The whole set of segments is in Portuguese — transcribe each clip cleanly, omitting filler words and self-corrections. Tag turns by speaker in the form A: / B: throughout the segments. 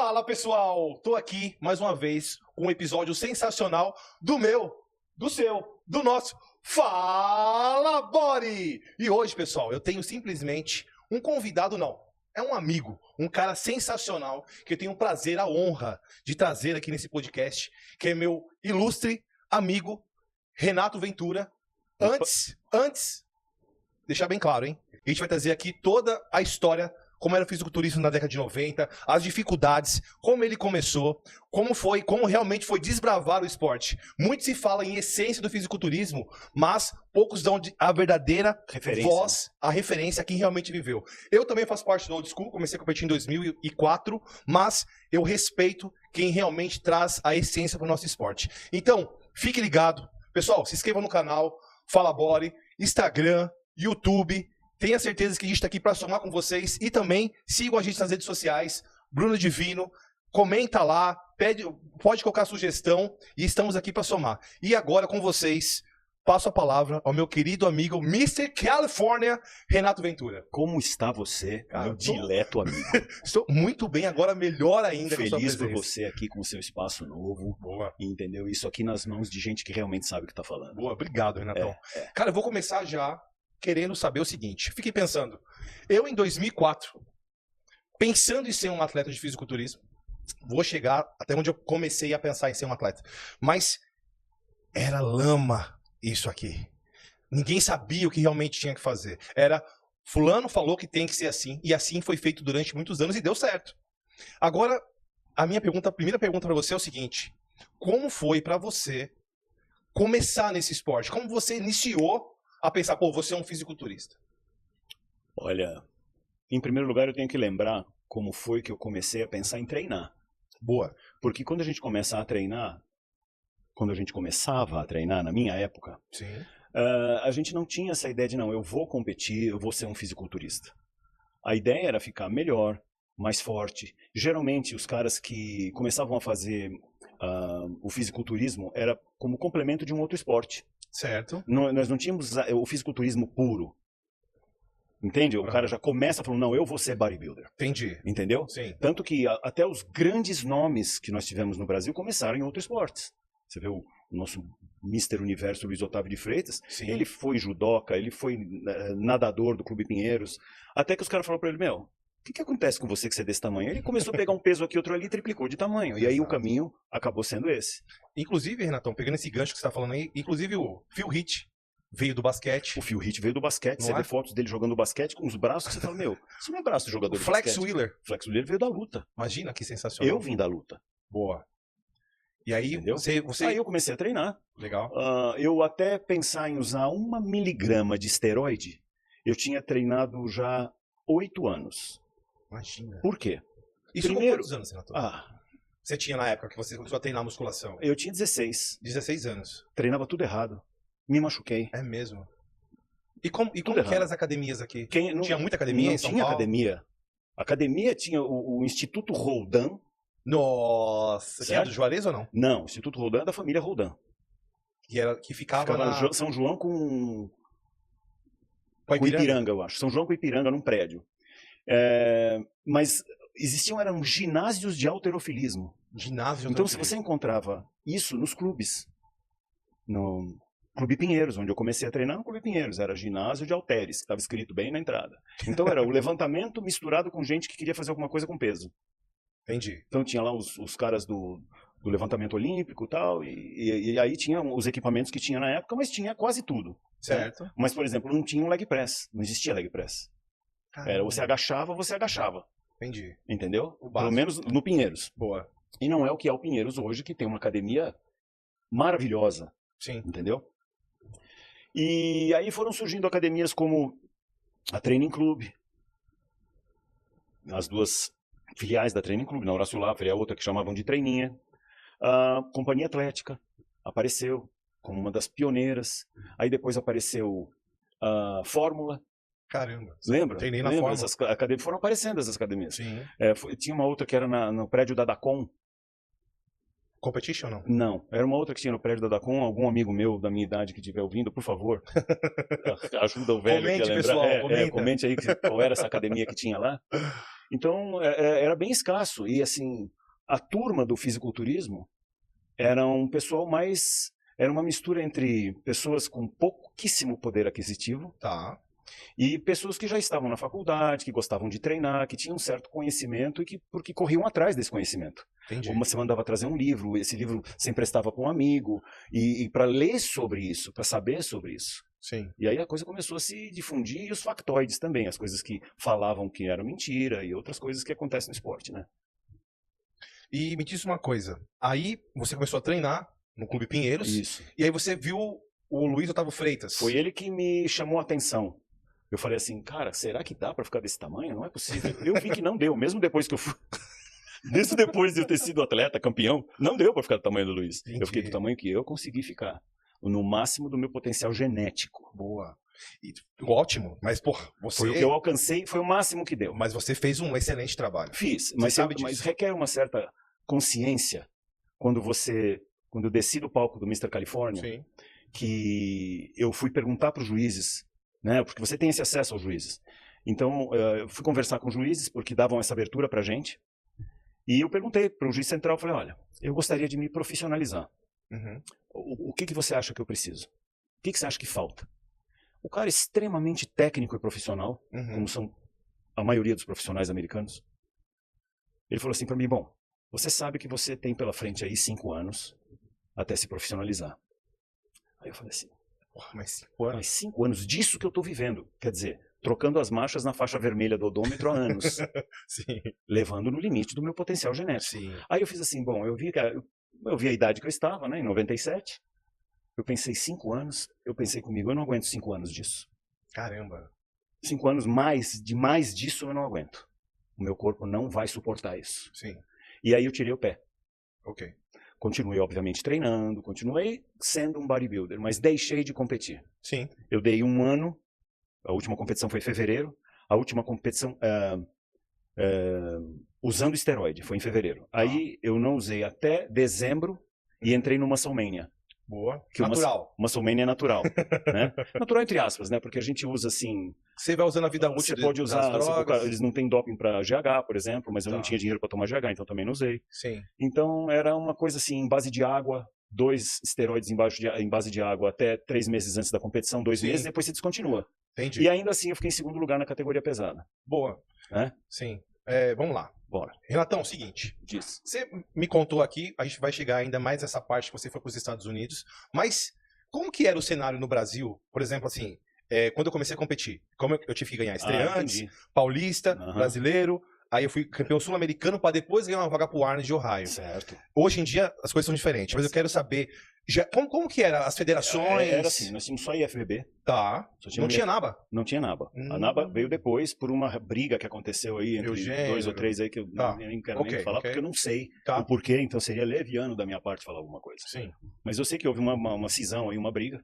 A: Fala pessoal, tô aqui mais uma vez com um episódio sensacional do meu, do seu, do nosso Fala Body! E hoje, pessoal, eu tenho simplesmente um convidado, não, é um amigo, um cara sensacional que eu tenho o prazer, a honra de trazer aqui nesse podcast, que é meu ilustre amigo Renato Ventura. Antes, deixar bem claro, hein? A gente vai trazer aqui toda a história, como era o fisiculturismo na década de 90, as dificuldades, como ele começou, como realmente foi desbravar o esporte. Muito se fala em essência do fisiculturismo, mas poucos dão a verdadeira voz, a referência a quem realmente viveu. Eu também faço parte do Old School, comecei a competir em 2004, mas eu respeito quem realmente traz a essência para o nosso esporte. Então, fique ligado. Pessoal, se inscreva no canal, Fala Body, Instagram, YouTube. Tenha certeza que a gente está aqui para somar com vocês e também sigam a gente nas redes sociais, Bruno Divino, comenta lá, pode colocar sugestão e estamos aqui para somar. E agora com vocês, passo a palavra ao meu querido amigo Mr. California, Renato Ventura.
B: Como está você, meu dileto amigo?
A: Estou muito bem, agora melhor ainda.
B: Feliz por você aqui com o seu espaço novo.
A: Boa.
B: Entendeu? Isso aqui nas mãos de gente que realmente sabe o que está falando.
A: Boa, obrigado, Renatão. Cara, eu vou começar já querendo saber o seguinte. Fiquei pensando, eu em 2004, pensando em ser um atleta de fisiculturismo, vou chegar até onde eu comecei a pensar em ser um atleta, mas era lama isso aqui. Ninguém sabia o que realmente tinha que fazer. Era, fulano falou que tem que ser assim, e assim foi feito durante muitos anos e deu certo. Agora, a primeira pergunta para você é o seguinte, como foi para você começar nesse esporte? Como você iniciou a pensar, pô, você é um fisiculturista?
B: Olha, em primeiro lugar eu tenho que lembrar como foi que eu comecei a pensar em treinar.
A: Boa.
B: Porque quando a gente começava a treinar, na minha época,
A: sim,
B: a gente não tinha essa ideia de, não, eu vou competir, eu vou ser um fisiculturista. A ideia era ficar melhor, mais forte. Geralmente, os caras que começavam a fazer o fisiculturismo era como complemento de um outro esporte.
A: Certo.
B: Nós não tínhamos o fisiculturismo puro. Entende? O cara já começa falando, não, eu vou ser bodybuilder.
A: Entendi.
B: Entendeu?
A: Sim.
B: Tanto que até os grandes nomes que nós tivemos no Brasil começaram em outros esportes. Você vê o nosso Mr. Universo Luiz Otávio de Freitas,
A: sim,
B: ele foi judoca, ele foi nadador do Clube Pinheiros, até que os caras falaram pra ele, meu, o que acontece com você que você é desse tamanho? Ele começou a pegar um peso aqui, outro ali, triplicou de tamanho. E aí o caminho acabou sendo esse.
A: Inclusive, Renatão, pegando esse gancho que você está falando aí, inclusive o Phil Heath veio do basquete.
B: O Phil Heath veio do basquete. Você vê fotos dele jogando basquete com os braços que você fala, meu, isso não é braço de jogador de basquete.
A: Flex Wheeler.
B: Flex Wheeler veio da luta.
A: Imagina que sensacional.
B: Eu vim da luta.
A: Boa. E aí,
B: Aí eu comecei a treinar.
A: Legal.
B: Eu até pensar em usar 1 miligrama de esteroide, eu tinha treinado já 8 anos.
A: Imagina.
B: Por quê?
A: Isso com quantos anos, Renato? Você tinha na época que você começou a treinar musculação?
B: Eu tinha 16.
A: 16 anos.
B: Treinava tudo errado. Me machuquei.
A: É mesmo? E como que eram as academias aqui? Tinha muita academia em São Paulo?
B: Não tinha academia. Academia tinha o Instituto Roldan.
A: Nossa, que era do Juarez ou não?
B: Não, o Instituto Roldan é da família Roldan.
A: Que ficava na...
B: São João com
A: Ipiranga?
B: Ipiranga, eu acho. São João com Ipiranga, num prédio. Mas eram ginásios de halterofilismo.
A: Ginásio.
B: Então, se você encontrava isso nos clubes, no Clube Pinheiros, onde eu comecei a treinar no Clube Pinheiros, era ginásio de halteres, que estava escrito bem na entrada. Então, era o levantamento misturado com gente que queria fazer alguma coisa com peso.
A: Entendi.
B: Então, tinha lá os caras do levantamento olímpico e tal, e aí tinha os equipamentos que tinha na época, mas tinha quase tudo.
A: Certo.
B: Né? Mas, por exemplo, não tinha um leg press, não existia leg press. Era você agachava.
A: Entendi.
B: Entendeu? Pelo menos no Pinheiros.
A: Boa.
B: E não é o que é o Pinheiros hoje, que tem uma academia maravilhosa.
A: Sim.
B: Entendeu? E aí foram surgindo academias como a Training Club, as duas filiais da Training Club, na Horácio Laffer e a outra que chamavam de Treininha. A Companhia Atlética apareceu como uma das pioneiras. Aí depois apareceu a Fórmula.
A: Caramba.
B: Lembra?
A: Treinei na Fórmula.
B: Essas academias, foram aparecendo essas academias.
A: Sim.
B: Tinha uma outra que era no prédio da Dacom.
A: Competition, não?
B: Não, era uma outra que tinha no prédio da Dacom. Algum amigo meu da minha idade que estiver ouvindo, por favor, ajuda o velho
A: comente,
B: aqui a lembrar.
A: Pessoal,
B: comente aí qual era essa academia que tinha lá. Então, era bem escasso. E, assim, a turma do fisiculturismo era um pessoal mais... Era uma mistura entre pessoas com pouquíssimo poder aquisitivo
A: Tá.
B: e pessoas que já estavam na faculdade, que gostavam de treinar, que tinham um certo conhecimento e porque corriam atrás desse conhecimento.
A: Entendi.
B: Você mandava trazer um livro, esse livro você emprestava para um amigo, e para ler sobre isso, para saber sobre isso.
A: Sim.
B: E aí a coisa começou a se difundir, e os factoides também, as coisas que falavam que era mentira e outras coisas que acontecem no esporte, né?
A: E me diz uma coisa. Aí você começou a treinar no Clube Pinheiros.
B: Isso.
A: E aí você viu o Luiz Otávio Freitas.
B: Foi ele que me chamou a atenção. Eu falei assim, cara, será que dá para ficar desse tamanho? Não é possível. Eu vi que não deu, mesmo depois que eu fui... Mesmo depois de eu ter sido atleta, campeão, não deu para ficar do tamanho do Luiz.
A: Entendi.
B: Eu fiquei do tamanho que eu consegui ficar. No máximo do meu potencial genético.
A: Boa. E, ótimo. Mas, pô, você...
B: Foi o que eu alcancei, foi o máximo que deu.
A: Mas você fez um excelente trabalho.
B: Fiz,
A: Você sabe disso.
B: mas requer uma certa consciência quando eu desci do palco do Mr. California,
A: Sim.
B: que eu fui perguntar para os juízes, né, porque você tem esse acesso aos juízes. Então, eu fui conversar com os juízes, porque davam essa abertura para a gente, e eu perguntei para o juiz central, falei, olha, eu gostaria de me profissionalizar.
A: Uhum.
B: O que você acha que eu preciso? O que você acha que falta? O cara é extremamente técnico e profissional,
A: Uhum.
B: como são a maioria dos profissionais americanos. Ele falou assim para mim, bom, você sabe que você tem pela frente aí 5 anos até se profissionalizar. Aí eu falei assim,
A: Porra, mas 5 anos.
B: mas 5 anos disso que eu estou vivendo. Quer dizer, trocando as marchas na faixa vermelha do odômetro há anos.
A: Sim.
B: Levando no limite do meu potencial genético.
A: Sim.
B: Aí eu fiz assim, bom, eu vi a idade que eu estava, né, em 97. Eu pensei 5 anos, eu pensei comigo, eu não aguento 5 anos disso.
A: Caramba.
B: 5 anos de mais disso eu não aguento. O meu corpo não vai suportar isso.
A: Sim.
B: E aí eu tirei o pé.
A: Ok.
B: Continuei, obviamente, treinando, continuei sendo um bodybuilder, mas deixei de competir.
A: Sim.
B: Eu dei 1 ano, a última competição foi em fevereiro, a última competição usando esteroide foi em fevereiro. Aí eu não usei até dezembro e entrei no Musclemania.
A: Boa.
B: Que
A: Natural.
B: O Musclemania é natural. Né? Natural entre aspas, né? Porque a gente usa assim...
A: Você vai usando a vida útil
B: Você pode
A: das
B: usar,
A: drogas.
B: eles não têm doping para GH, por exemplo, mas eu não
A: Tá.
B: tinha dinheiro para tomar GH, então também não usei.
A: Sim.
B: Então era uma coisa assim, em base de água, 2 esteroides em base de água até 3 meses antes da competição, 2
A: Sim.
B: meses, depois você descontinua.
A: Entendi.
B: E ainda assim eu fiquei em segundo lugar na categoria pesada.
A: Boa.
B: Né?
A: Sim. Vamos lá.
B: Bora,
A: Renatão, seguinte.
B: diz.
A: Você me contou aqui, a gente vai chegar ainda mais nessa parte que você foi para os Estados Unidos, mas como que era o cenário no Brasil? Por exemplo, assim, quando eu comecei a competir, como eu tive que ganhar estreantes,
B: Entendi.
A: paulista,
B: Aham.
A: brasileiro, aí eu fui campeão sul-americano para depois ganhar uma vaga pro Arnold de Ohio.
B: Certo.
A: Hoje em dia as coisas são diferentes, mas eu quero saber como que era as federações?
B: Era assim, nós tínhamos só IFBB.
A: Tá.
B: Só tinha
A: Não tinha NABA?
B: Não tinha NABA. A NABA veio depois por uma briga que aconteceu aí entre
A: Eugênio.
B: 2 ou 3 aí que eu
A: Tá.
B: nem quero
A: Ok,
B: nem falar,
A: ok.
B: porque eu não sei
A: Tá.
B: o porquê, então seria leviano da minha parte falar alguma coisa.
A: Sim.
B: Mas eu sei que houve uma cisão aí, uma briga,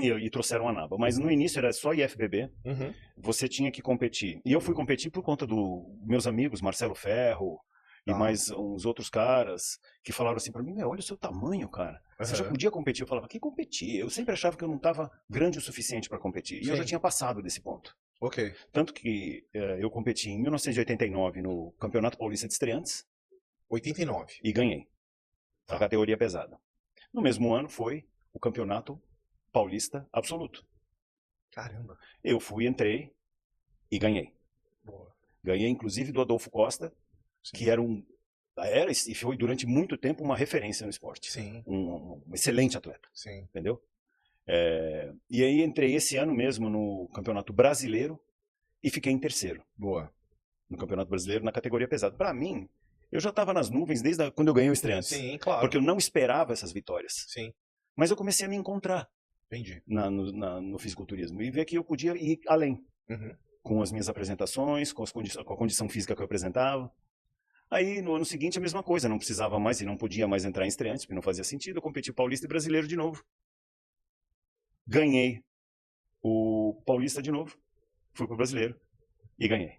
B: e trouxeram a NABA. Mas no início era só IFBB,
A: Uhum.
B: você tinha que competir. E eu fui competir por conta dos meus amigos, Marcelo Ferro, e
A: Tá.
B: mais uns outros caras, que falaram assim pra mim, olha o seu tamanho, cara. Você já
A: Uhum.
B: podia competir? Eu falava, que competir? Eu sempre achava que eu não estava grande o suficiente para competir. E eu
A: Sim.
B: já tinha passado desse ponto.
A: Ok.
B: Tanto que eu competi em 1989 no Campeonato Paulista de Estreantes
A: 89.
B: e ganhei.
A: Tá.
B: A categoria pesada. No mesmo ano foi o Campeonato Paulista Absoluto.
A: Caramba.
B: Eu entrei e ganhei.
A: Boa.
B: Ganhei inclusive do Adolfo Costa,
A: Sim.
B: que era e foi durante muito tempo uma referência no esporte.
A: Sim.
B: Um excelente atleta,
A: Sim.
B: entendeu? E aí entrei esse ano mesmo no Campeonato Brasileiro e fiquei em terceiro
A: Boa.
B: no Campeonato Brasileiro na categoria pesada. Para mim, eu já estava nas nuvens desde quando eu ganhei o Estreantes.
A: Sim, claro.
B: Porque eu não esperava essas vitórias.
A: Sim.
B: Mas eu comecei a me encontrar
A: Entendi.
B: no fisiculturismo e ver que eu podia ir além.
A: Uhum.
B: Com as minhas apresentações, com a condição física que eu apresentava. Aí, no ano seguinte, a mesma coisa. Não precisava mais e não podia mais entrar em Estreantes, porque não fazia sentido. Eu competi Paulista e Brasileiro de novo. Ganhei o Paulista de novo. Fui pro Brasileiro e ganhei.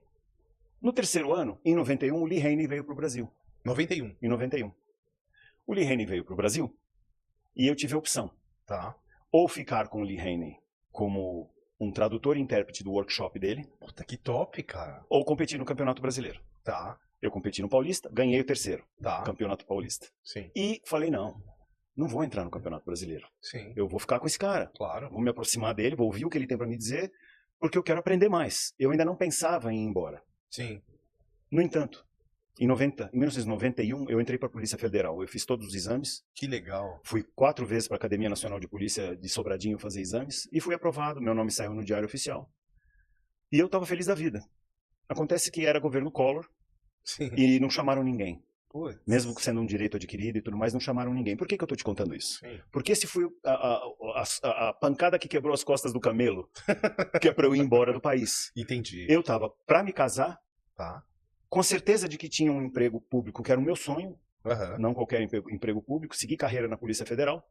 B: No terceiro ano, em 91, o Lee Haney veio pro Brasil.
A: 91.
B: Em 91. O Lee Haney veio pro Brasil e eu tive a opção.
A: Tá.
B: Ou ficar com o Lee Haney como um tradutor e intérprete do workshop dele,
A: Puta, que top, cara.
B: ou competir no Campeonato Brasileiro.
A: Tá,
B: Eu competi no Paulista, ganhei o terceiro,
A: tá.
B: Campeonato Paulista.
A: Sim,
B: E falei, não vou entrar no Campeonato Brasileiro.
A: sim,
B: Eu vou ficar com esse cara.
A: claro.
B: Vou me aproximar dele, vou ouvir o que ele tem para me dizer, porque eu quero aprender mais. Eu ainda não pensava em ir embora.
A: Sim,
B: No entanto, em 1991, eu entrei para a Polícia Federal. Eu fiz todos os exames,
A: que legal.
B: fui 4 vezes para a Academia Nacional de Polícia de Sobradinho fazer exames, e fui aprovado, meu nome saiu no Diário Oficial. E eu estava feliz da vida. Acontece que era governo Collor,
A: Sim.
B: e não chamaram ninguém.
A: Putz.
B: Mesmo sendo um direito adquirido e tudo mais, não chamaram ninguém. Por que eu estou te contando isso?
A: Sim.
B: Porque esse foi a pancada que quebrou as costas do camelo, que é para eu ir embora do país.
A: Entendi.
B: Eu estava para me casar,
A: Tá.
B: com certeza de que tinha um emprego público, que era o meu sonho,
A: Aham.
B: não qualquer emprego público, segui carreira na Polícia Federal.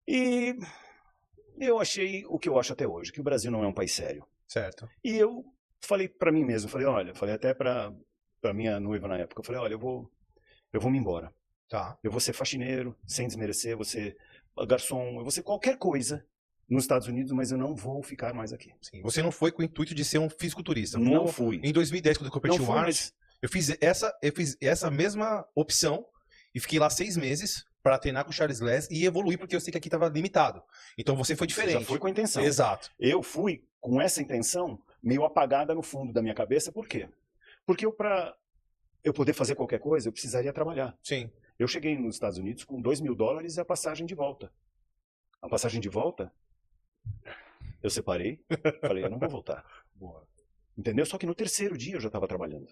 B: E eu achei o que eu acho até hoje, que o Brasil não é um país sério.
A: Certo.
B: E eu falei para mim mesmo, falei até para minha noiva na época, eu falei, olha, eu vou me embora.
A: Tá.
B: Eu vou ser faxineiro, sem desmerecer, vou ser garçom, eu vou ser qualquer coisa nos Estados Unidos, mas eu não vou ficar mais aqui.
A: Sim. Você não foi com o intuito de ser um fisiculturista.
B: Não
A: Como
B: fui.
A: Em 2010, quando eu competi
B: Não
A: o
B: fui,
A: Arnold,
B: mas
A: eu fiz essa mesma opção e fiquei lá 6 meses para treinar com o Charles Glass e evoluir, porque eu sei que aqui estava limitado. Então você foi diferente.
B: já foi com a intenção.
A: Exato.
B: Eu fui com essa intenção meio apagada no fundo da minha cabeça. Por quê? Porque para eu poder fazer qualquer coisa, eu precisaria trabalhar.
A: Sim.
B: Eu cheguei nos Estados Unidos com $2.000 e a passagem de volta. A passagem de volta, eu separei, falei, eu não vou voltar.
A: Boa.
B: Entendeu? Só que no terceiro dia eu já estava trabalhando.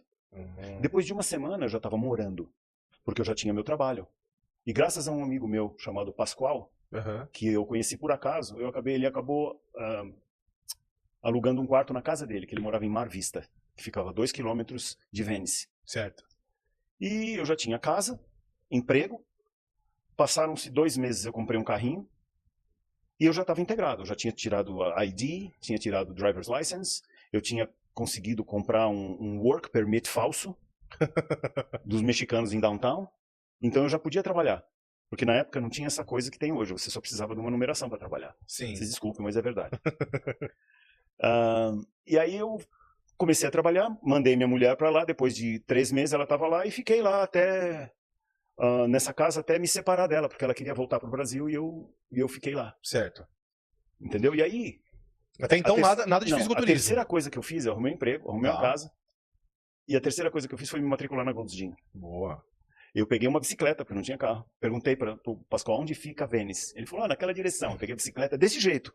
B: Depois de uma semana eu já estava morando, porque eu já tinha meu trabalho. E graças a um amigo meu chamado Pascoal,
A: Aham.
B: que eu conheci por acaso, ele acabou alugando um quarto na casa dele, que ele morava em Mar Vista, que ficava a 2 quilômetros de Venice.
A: Certo.
B: E eu já tinha casa, emprego, passaram-se 2 meses, eu comprei um carrinho, e eu já estava integrado. Eu já tinha tirado a ID, tinha tirado o driver's license, eu tinha conseguido comprar um work permit falso dos mexicanos em downtown, então eu já podia trabalhar. Porque na época não tinha essa coisa que tem hoje, você só precisava de uma numeração para trabalhar.
A: Sim.
B: Vocês desculpem, mas é verdade. E aí eu comecei a trabalhar, mandei minha mulher para lá, depois de 3 meses ela estava lá e fiquei lá até nessa casa até me separar dela, porque ela queria voltar para o Brasil e eu fiquei lá.
A: Certo.
B: Entendeu? E aí...
A: Até então nada de
B: não,
A: fisiculturismo.
B: a terceira coisa que eu fiz, eu arrumei um emprego, arrumei uma
A: Tá.
B: casa, e a terceira coisa que eu fiz foi me matricular na Gold's Gym.
A: Boa.
B: Eu peguei uma bicicleta, porque não tinha carro. Perguntei para o Pascoal, onde fica Venice? Ele falou, naquela direção. Eu peguei a bicicleta desse jeito.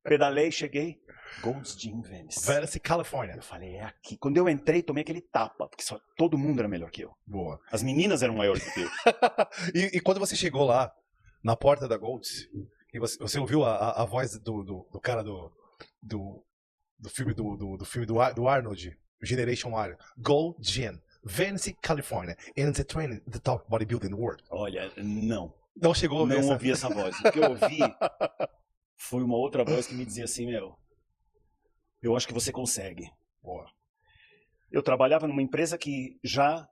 B: Pedalei, cheguei. Gold's Gym, Venice.
A: Venice, Califórnia.
B: Eu falei, é aqui. Quando eu entrei, tomei aquele tapa, porque todo mundo era melhor que eu.
A: Boa.
B: As meninas eram maiores do que eu.
A: E quando você chegou lá, na porta da Gold's, e você ouviu a voz do cara do filme do Arnold, Generation R, Gold Gym, Venice, California, and the training, the top bodybuilding in the world.
B: Olha, não.
A: Não chegou a ouvir
B: Não
A: essa...
B: ouvi essa voz. O que eu ouvi foi uma outra voz que me dizia assim, eu acho que você consegue.
A: Boa.
B: Eu trabalhava numa empresa que já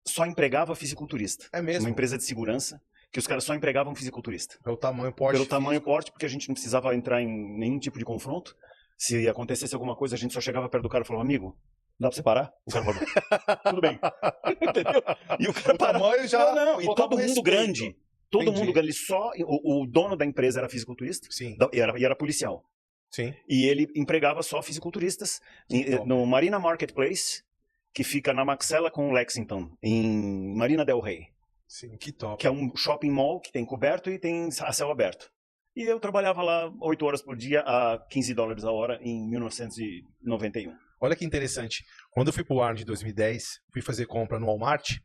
B: só empregava fisiculturista.
A: É mesmo?
B: Uma empresa de segurança, que os caras só empregavam fisiculturista.
A: Pelo tamanho, porte.
B: Pelo tamanho e porte, porque a gente não precisava entrar em nenhum tipo de confronto. Se acontecesse alguma coisa, a gente só chegava perto do cara e falava, amigo, dá pra você parar? O cara falou, tudo bem. Entendeu? E o cara
A: O tamanho já...
B: Não, e
A: botava
B: todo mundo
A: respeito.
B: grande. Todo
A: Entendi.
B: mundo grande. Só o dono da empresa era fisiculturista
A: Sim,
B: e era policial.
A: sim.
B: E ele empregava só fisiculturistas no Marina Marketplace, que fica na Maxela com Lexington, em Marina del Rey.
A: Sim, que top.
B: Que é um shopping mall que tem coberto e tem a céu aberto. E eu trabalhava lá 8 horas por dia a $15 a hora em 1991.
A: Olha que interessante. Quando eu fui pro Arnold em 2010, fui fazer compra no Walmart,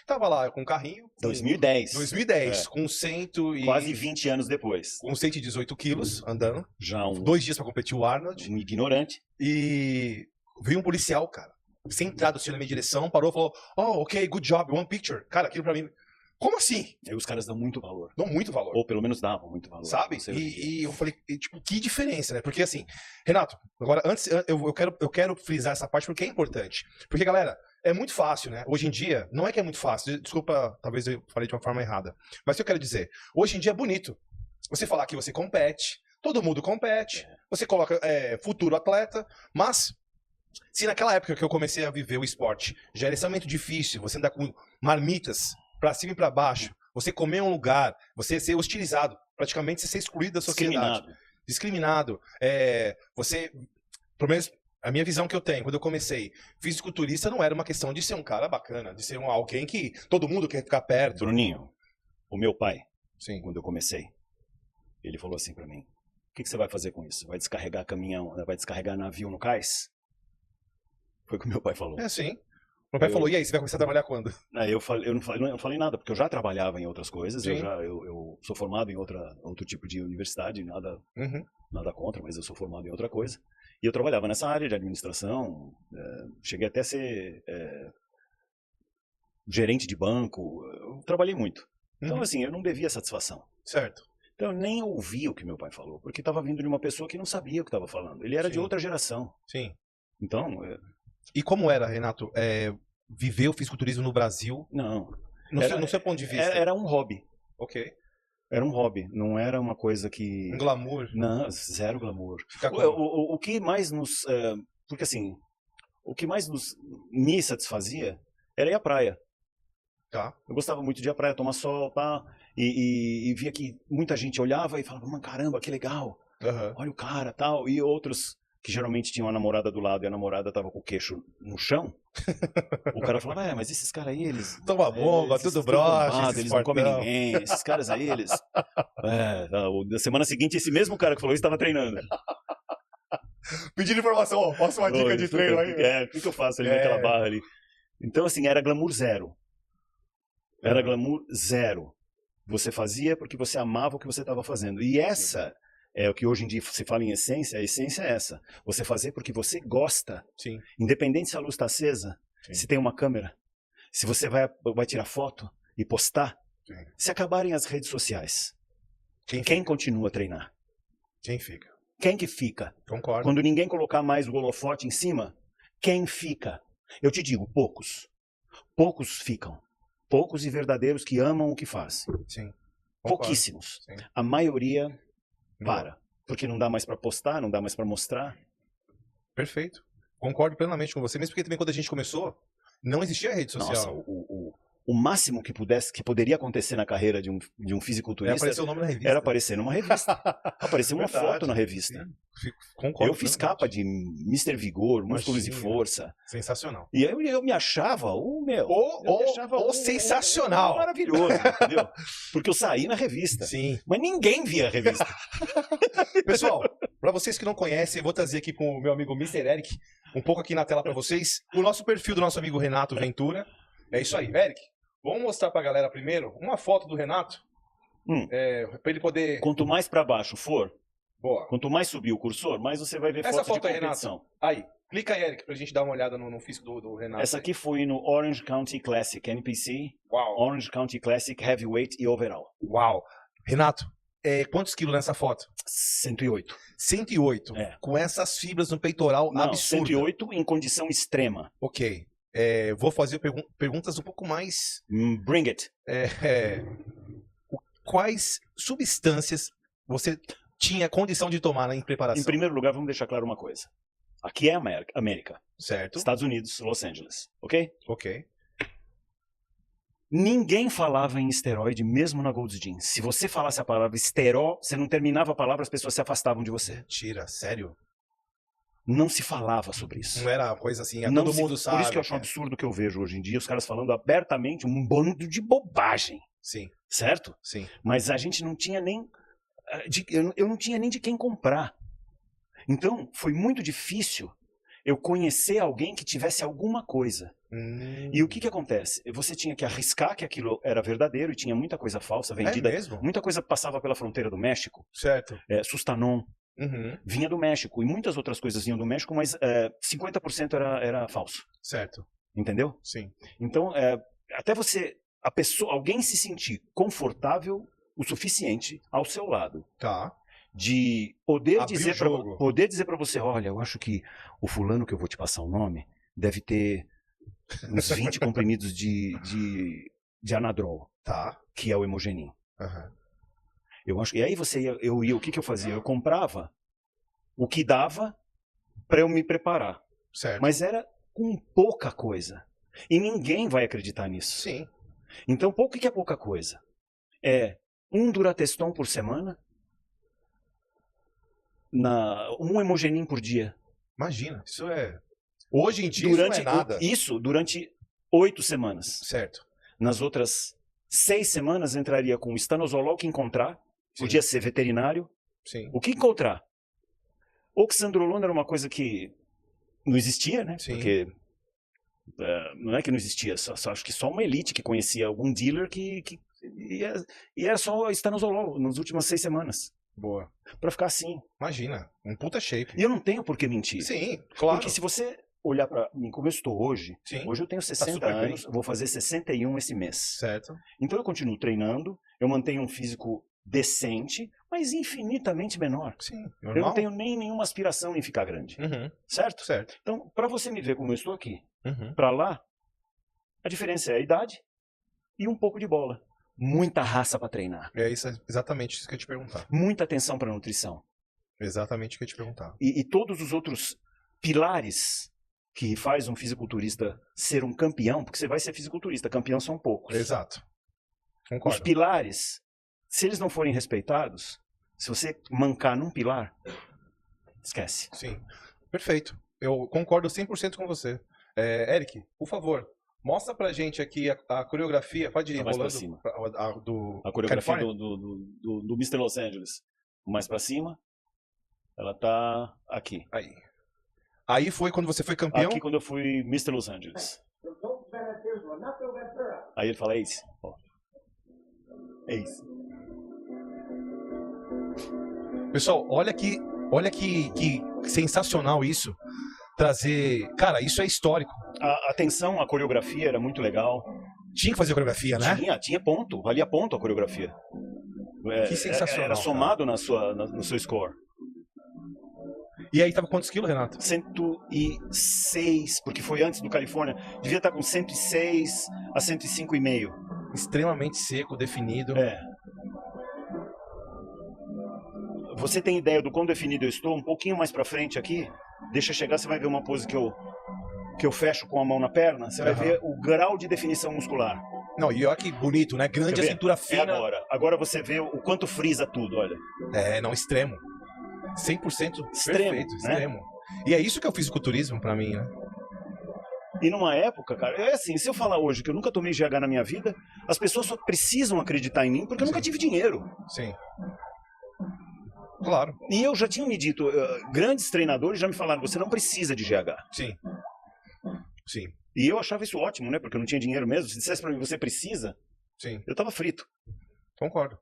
A: tava lá com um carrinho.
B: 2010.
A: 2010, com 100 e...
B: Quase 20 anos depois.
A: Com 118 quilos, andando.
B: Já
A: 2 dias pra competir o Arnold.
B: um ignorante.
A: E veio um policial, cara, centrado assim na minha direção, parou e falou, oh, ok, good job, one picture. Cara, aquilo pra mim, como assim?
B: Aí os caras dão muito valor.
A: Dão muito valor.
B: Ou pelo menos davam muito valor.
A: Sabe?
B: Não sei o que.
A: E eu falei, tipo, que diferença, né? Porque assim, Renato, agora, antes, eu quero frisar essa parte porque é importante. Porque, galera, é muito fácil, né? Hoje em dia, não é que é muito fácil, desculpa, talvez eu falei de uma forma errada, mas o que eu quero dizer, hoje em dia é bonito você falar que você compete, todo mundo compete, você coloca futuro atleta, mas se naquela época que eu comecei a viver o esporte já era extremamente difícil, você andar com marmitas pra cima e pra baixo, você comer em um lugar, você ser hostilizado, praticamente você ser excluído da sociedade. Discriminado. Você, pelo menos a minha visão que eu tenho, quando eu comecei, fisiculturista não era uma questão de ser um cara bacana, de ser alguém que todo mundo quer ficar perto.
B: Bruninho, o meu pai,
A: Sim.
B: quando eu comecei, ele falou assim pra mim, o que você vai fazer com isso? Vai descarregar caminhão, vai descarregar navio no cais? Foi o que meu pai falou.
A: Sim. Meu pai falou, e aí, você vai começar a trabalhar quando?
B: Aí eu não falei nada, porque eu já trabalhava em outras coisas,
A: Sim.
B: eu sou formado em outro tipo de universidade, nada contra, mas eu sou formado em outra coisa. E eu trabalhava nessa área de administração, cheguei até a ser gerente de banco, eu trabalhei muito. Então, assim, eu não devia satisfação.
A: Certo.
B: Então, eu nem ouvi o que meu pai falou, porque estava vindo de uma pessoa que não sabia o que estava falando. Ele era de outra geração.
A: Sim.
B: Então...
A: E como era, Renato, viver o fisiculturismo no Brasil?
B: Não.
A: No seu ponto de vista?
B: Era um hobby.
A: Ok.
B: Era um hobby, não era uma coisa que...
A: Um glamour?
B: Não, zero glamour. O que mais nos... porque assim, o que mais me satisfazia era ir à praia.
A: Tá.
B: Eu gostava muito de ir à praia, tomar sol, tá? E via que muita gente olhava e falava, mano, caramba, que legal. Olha o cara, tal. E outros que geralmente tinham a namorada do lado e a namorada tava com o queixo no chão. O cara falava, mas esses caras aí, eles...
A: Toma bomba, tudo broxa,
B: eles não comem ninguém. Esses caras aí, eles... Na semana seguinte, esse mesmo cara que falou isso estava treinando.
A: Pedindo informação, posso uma dica de treino aí?
B: O que eu faço ali naquela barra ali? Então, assim, era glamour zero. Era glamour zero. Você fazia porque você amava o que você estava fazendo. E essa... é o que hoje em dia se fala em essência, a essência é essa. Você fazer porque você gosta.
A: Sim.
B: Independente se a luz está acesa, se tem uma câmera, se você vai tirar foto e postar, se acabarem as redes sociais, quem continua a treinar?
A: Quem fica?
B: Quem que fica?
A: Concordo.
B: Quando ninguém colocar mais o holofote em cima, quem fica? Eu te digo, poucos. Poucos ficam. Poucos e verdadeiros que amam o que faz.
A: Sim.
B: Pouquíssimos.
A: Sim.
B: A maioria... para, porque não dá mais para postar, não dá mais para mostrar.
A: Perfeito. Concordo plenamente com você, mesmo porque também quando a gente começou, não existia rede social.
B: Nossa, o máximo que poderia acontecer na carreira de um fisiculturista
A: aparecer o nome na revista.
B: Era aparecer numa revista. Aparecer uma foto na revista.
A: Concordo.
B: Eu fiz capa de Mr. Vigor, Músculos e Força.
A: Sensacional.
B: E eu me achava
A: sensacional.
B: Maravilhoso, entendeu? Porque eu saí na revista.
A: Sim.
B: Mas ninguém via a revista.
A: Pessoal, para vocês que não conhecem, eu vou trazer aqui com o meu amigo Mr. Eric, um pouco aqui na tela para vocês, o nosso perfil do nosso amigo Renato Ventura. É isso aí. Eric, vamos mostrar pra galera primeiro uma foto do Renato, pra ele poder...
B: Quanto mais para baixo for,
A: boa.
B: Quanto mais subir o cursor, mais você vai ver
A: essa
B: foto de
A: aí,
B: competição.
A: Renato. Aí, clica aí, Eric, pra gente dar uma olhada no físico do Renato.
B: Essa aqui foi no Orange County Classic, NPC.
A: Uau.
B: Orange County Classic, Heavyweight e Overall.
A: Uau. Renato, quantos quilos nessa foto?
B: 108.
A: 108. Com essas fibras no peitoral absurdas. 108
B: em condição extrema.
A: Ok. Vou fazer perguntas um pouco mais...
B: Bring it.
A: Quais substâncias você tinha condição de tomar em preparação?
B: Em primeiro lugar, vamos deixar claro uma coisa. Aqui é América.
A: Certo.
B: Estados Unidos, Los Angeles. Ok?
A: Ok.
B: Ninguém falava em esteroide, mesmo na Gold's Gym. Se você falasse a palavra esteró, você não terminava a palavra, as pessoas se afastavam de você.
A: Mentira, sério?
B: Não se falava sobre isso.
A: Não era coisa assim, todo mundo sabe.
B: Por isso que eu acho um absurdo que eu vejo hoje em dia, os caras falando abertamente um bando de bobagem.
A: Sim.
B: Certo?
A: Sim.
B: Mas a gente não tinha nem... eu não tinha nem de quem comprar. Então, foi muito difícil eu conhecer alguém que tivesse alguma coisa. E o que acontece? Você tinha que arriscar que aquilo era verdadeiro e tinha muita coisa falsa vendida.
A: É mesmo?
B: Muita coisa passava pela fronteira do México.
A: Certo.
B: Sustanon. Vinha do México. E muitas outras coisas vinham do México, mas 50% era falso.
A: Certo.
B: Entendeu?
A: Sim.
B: Então, até alguém se sentir confortável o suficiente ao seu lado.
A: Tá.
B: De poder dizer para você, olha, eu acho que o fulano que eu vou te passar o nome deve ter uns 20 comprimidos de Anadrol,
A: tá,
B: que é o Hemogenin. Eu acho, e aí o que eu fazia? Eu comprava o que dava para eu me preparar.
A: Certo.
B: Mas era com pouca coisa. E ninguém vai acreditar nisso.
A: Sim.
B: Então, o que é pouca coisa? É um Durateston por semana, um Hemogenin por dia.
A: Imagina, isso é... Hoje em dia isso não é nada.
B: Isso durante 8 semanas.
A: Certo.
B: Nas outras 6 semanas entraria com o estanozolol que encontrar, podia ser veterinário.
A: Sim.
B: O que encontrar? Oxandrolona era uma coisa que não existia, né?
A: Sim.
B: Porque não é que não existia, acho que só uma elite que conhecia algum dealer e era só estanozolol nas últimas 6 semanas.
A: Boa.
B: Pra ficar assim.
A: Imagina, um puta shape.
B: E eu não tenho por que mentir.
A: Sim, claro.
B: Porque se você olhar pra mim como eu estou hoje,
A: Sim.
B: hoje eu tenho 60
A: super bem.
B: anos, vou fazer 61 esse mês.
A: Certo.
B: Então eu continuo treinando, eu mantenho um físico decente, mas infinitamente menor.
A: Sim,
B: Eu
A: normal.
B: não tenho nem nenhuma aspiração em ficar grande.
A: Uhum.
B: Certo?
A: Certo.
B: Então, pra você me ver como eu estou aqui,
A: Uhum.
B: pra lá, a diferença é a idade e um pouco de bola. Muita raça pra treinar.
A: É isso, exatamente isso que eu ia te perguntar.
B: Muita atenção pra nutrição.
A: Exatamente o que eu ia te perguntar.
B: E todos os outros pilares que faz um fisiculturista ser um campeão, porque você vai ser fisiculturista, campeão são poucos.
A: Exato.
B: Os
A: Concordo.
B: pilares, se eles não forem respeitados, se você mancar num pilar, esquece.
A: Sim. Perfeito. Eu concordo 100% com você. Eric, por favor, mostra pra gente aqui a coreografia. Pode ir
B: Tá mais pra
A: rolando
B: cima.
A: do
B: A coreografia
A: Califórnia?
B: do Mr. Los Angeles. Mais pra cima, ela tá aqui.
A: Aí foi quando você foi campeão?
B: Aqui quando eu fui Mr. Los Angeles. Aí ele fala, Ace. Ó. Ace.
A: Pessoal, olha que sensacional isso. Trazer... Cara, isso é histórico.
B: A atenção, a coreografia era muito legal.
A: Tinha que fazer coreografia, né?
B: Tinha ponto, valia ponto a coreografia.
A: Que sensacional.
B: Era somado no seu score.
A: E aí tava quantos quilos, Renato?
B: 106, porque foi antes do Califórnia. Devia estar com 106 a 105,5.
A: Extremamente seco, definido.
B: Você tem ideia do quão definido eu estou? Um pouquinho mais pra frente aqui. Deixa eu chegar, você vai ver uma pose que eu fecho com a mão na perna. Você vai ver o grau de definição muscular.
A: Não, e olha que bonito, né? Grande a cintura fina.
B: Agora você vê o quanto frisa tudo, olha.
A: Não, extremo. 100%
B: extremo,
A: perfeito,
B: né?
A: extremo. E é isso que é o fisiculturismo pra mim, né?
B: E numa época, cara, é assim, se eu falar hoje que eu nunca tomei GH na minha vida, as pessoas só precisam acreditar em mim porque eu nunca tive dinheiro.
A: Sim. Claro.
B: E eu já tinha me dito, grandes treinadores já me falaram, você não precisa de GH.
A: Sim. Sim.
B: E eu achava isso ótimo, né? Porque eu não tinha dinheiro mesmo. Se dissesse pra mim, você precisa,
A: sim,
B: eu tava frito.
A: Concordo.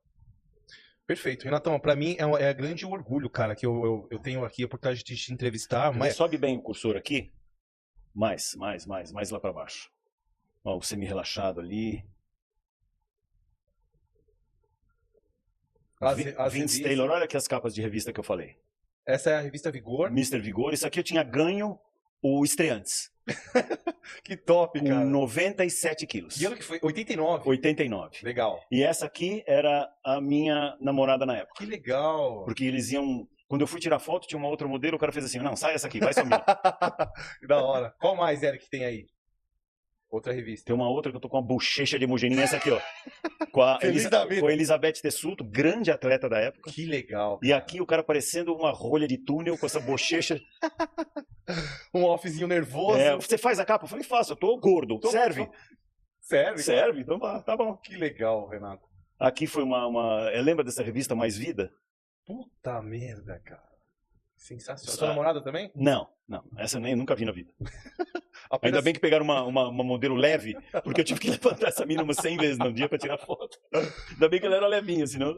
A: Perfeito. Renatão, pra mim é grande orgulho, cara, que eu tenho aqui a oportunidade de te entrevistar.
B: Mas sobe bem o cursor aqui. Mais lá pra baixo. Ó, o semi-relaxado ali. Vince Taylor, olha aqui as capas de revista que eu falei.
A: Essa é a revista Vigor.
B: Mr. Vigor. Isso aqui eu tinha ganho o Estreantes.
A: Que top,
B: com
A: cara.
B: 97 quilos.
A: E ano que foi? 89?
B: 89.
A: Legal.
B: E essa aqui era a minha namorada na época.
A: Que legal.
B: Porque eles iam... Quando eu fui tirar foto, tinha uma outra modelo, o cara fez assim, não, sai essa aqui, vai sumir.
A: Que da hora. Qual mais, Eric, que tem aí? Outra revista.
B: Tem uma outra que eu tô com uma bochecha de Hemogenin, essa aqui, ó. Com a Elizabeth Tessuto, grande atleta da época.
A: Que legal.
B: E aqui o cara parecendo uma rolha de túnel com essa bochecha.
A: Um offzinho nervoso.
B: Você faz a capa? Eu falei, faço, eu tô gordo. Serve?
A: Serve?
B: Serve, então tá bom.
A: Que legal, Renato.
B: Aqui foi lembra dessa revista Mais Vida?
A: Puta merda, cara. Sensacional. Sua namorada também?
B: Não. Essa eu nunca vi na vida. Ainda bem que pegaram uma modelo leve, porque eu tive que levantar essa mina umas 100 vezes no dia pra tirar foto. Ainda bem que ela era levinha, senão...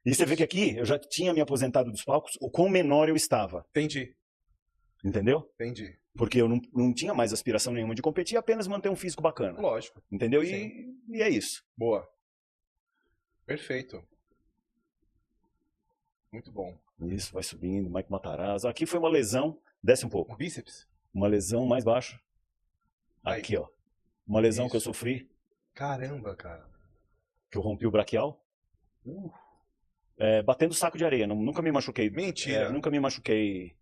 B: E você vê que aqui, eu já tinha me aposentado dos palcos, o quão menor eu estava.
A: Entendi.
B: Entendeu?
A: Entendi.
B: Porque eu não tinha mais aspiração nenhuma de competir, apenas manter um físico bacana.
A: Lógico.
B: Entendeu? E é isso.
A: Boa. Perfeito. Muito bom.
B: Isso, vai subindo, Mike Matarazzo. Aqui foi uma lesão, desce um pouco.
A: Um bíceps?
B: Uma lesão mais baixo. Aqui, ó. Uma lesão que eu sofri.
A: Caramba, cara.
B: Que eu rompi o braquial. batendo saco de areia. Nunca me machuquei.
A: Mentira.
B: Nunca me machuquei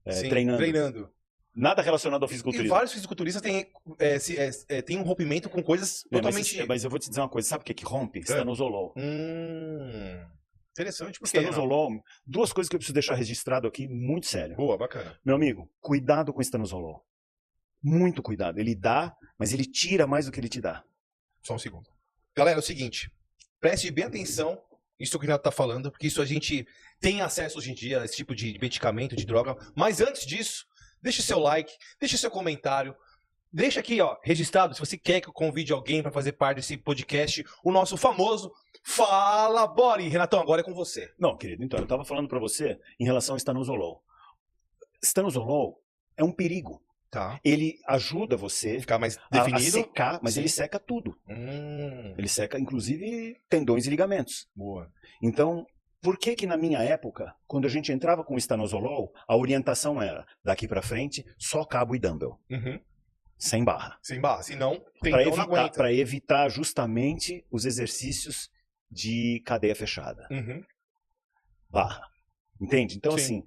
A: Sim,
B: treinando. Nada relacionado ao
A: E
B: fisiculturismo.
A: vários fisiculturistas têm um rompimento com coisas totalmente...
B: Mas eu vou te dizer uma coisa. Sabe o que rompe? Estanozolol.
A: Interessante, porque...
B: Estanozolol, duas coisas que eu preciso deixar registrado aqui, muito sério.
A: Boa, bacana.
B: Meu amigo, cuidado com o estanozolol. Muito cuidado. Ele dá, mas ele tira mais do que ele te dá.
A: Só um segundo. Galera, é o seguinte. Preste bem atenção nisso que o Renato tá falando, porque isso a gente tem acesso hoje em dia a esse tipo de medicamento, de droga. Mas antes disso, deixe seu like, deixe seu comentário. Deixa aqui, ó, registrado, se você quer que eu convide alguém para fazer parte desse podcast, o nosso famoso Fala Body. Renatão, agora é com você.
B: Não, querido, então, eu estava falando para você em relação ao estanozolol. Estanozolol é um perigo.
A: Tá.
B: Ele ajuda você
A: Ficar mais definido.
B: a secar, mas
A: Sim.
B: ele seca tudo.
A: Ele
B: Ele seca, inclusive, tendões e ligamentos.
A: Boa.
B: Então, por que na minha época, quando a gente entrava com o estanozolol, a orientação era, daqui para frente, só cabo e dumbbell, sem barra.
A: Sem barra, senão
B: Para evitar justamente os exercícios de cadeia fechada. Barra. Entende? Então,
A: Sim.
B: assim,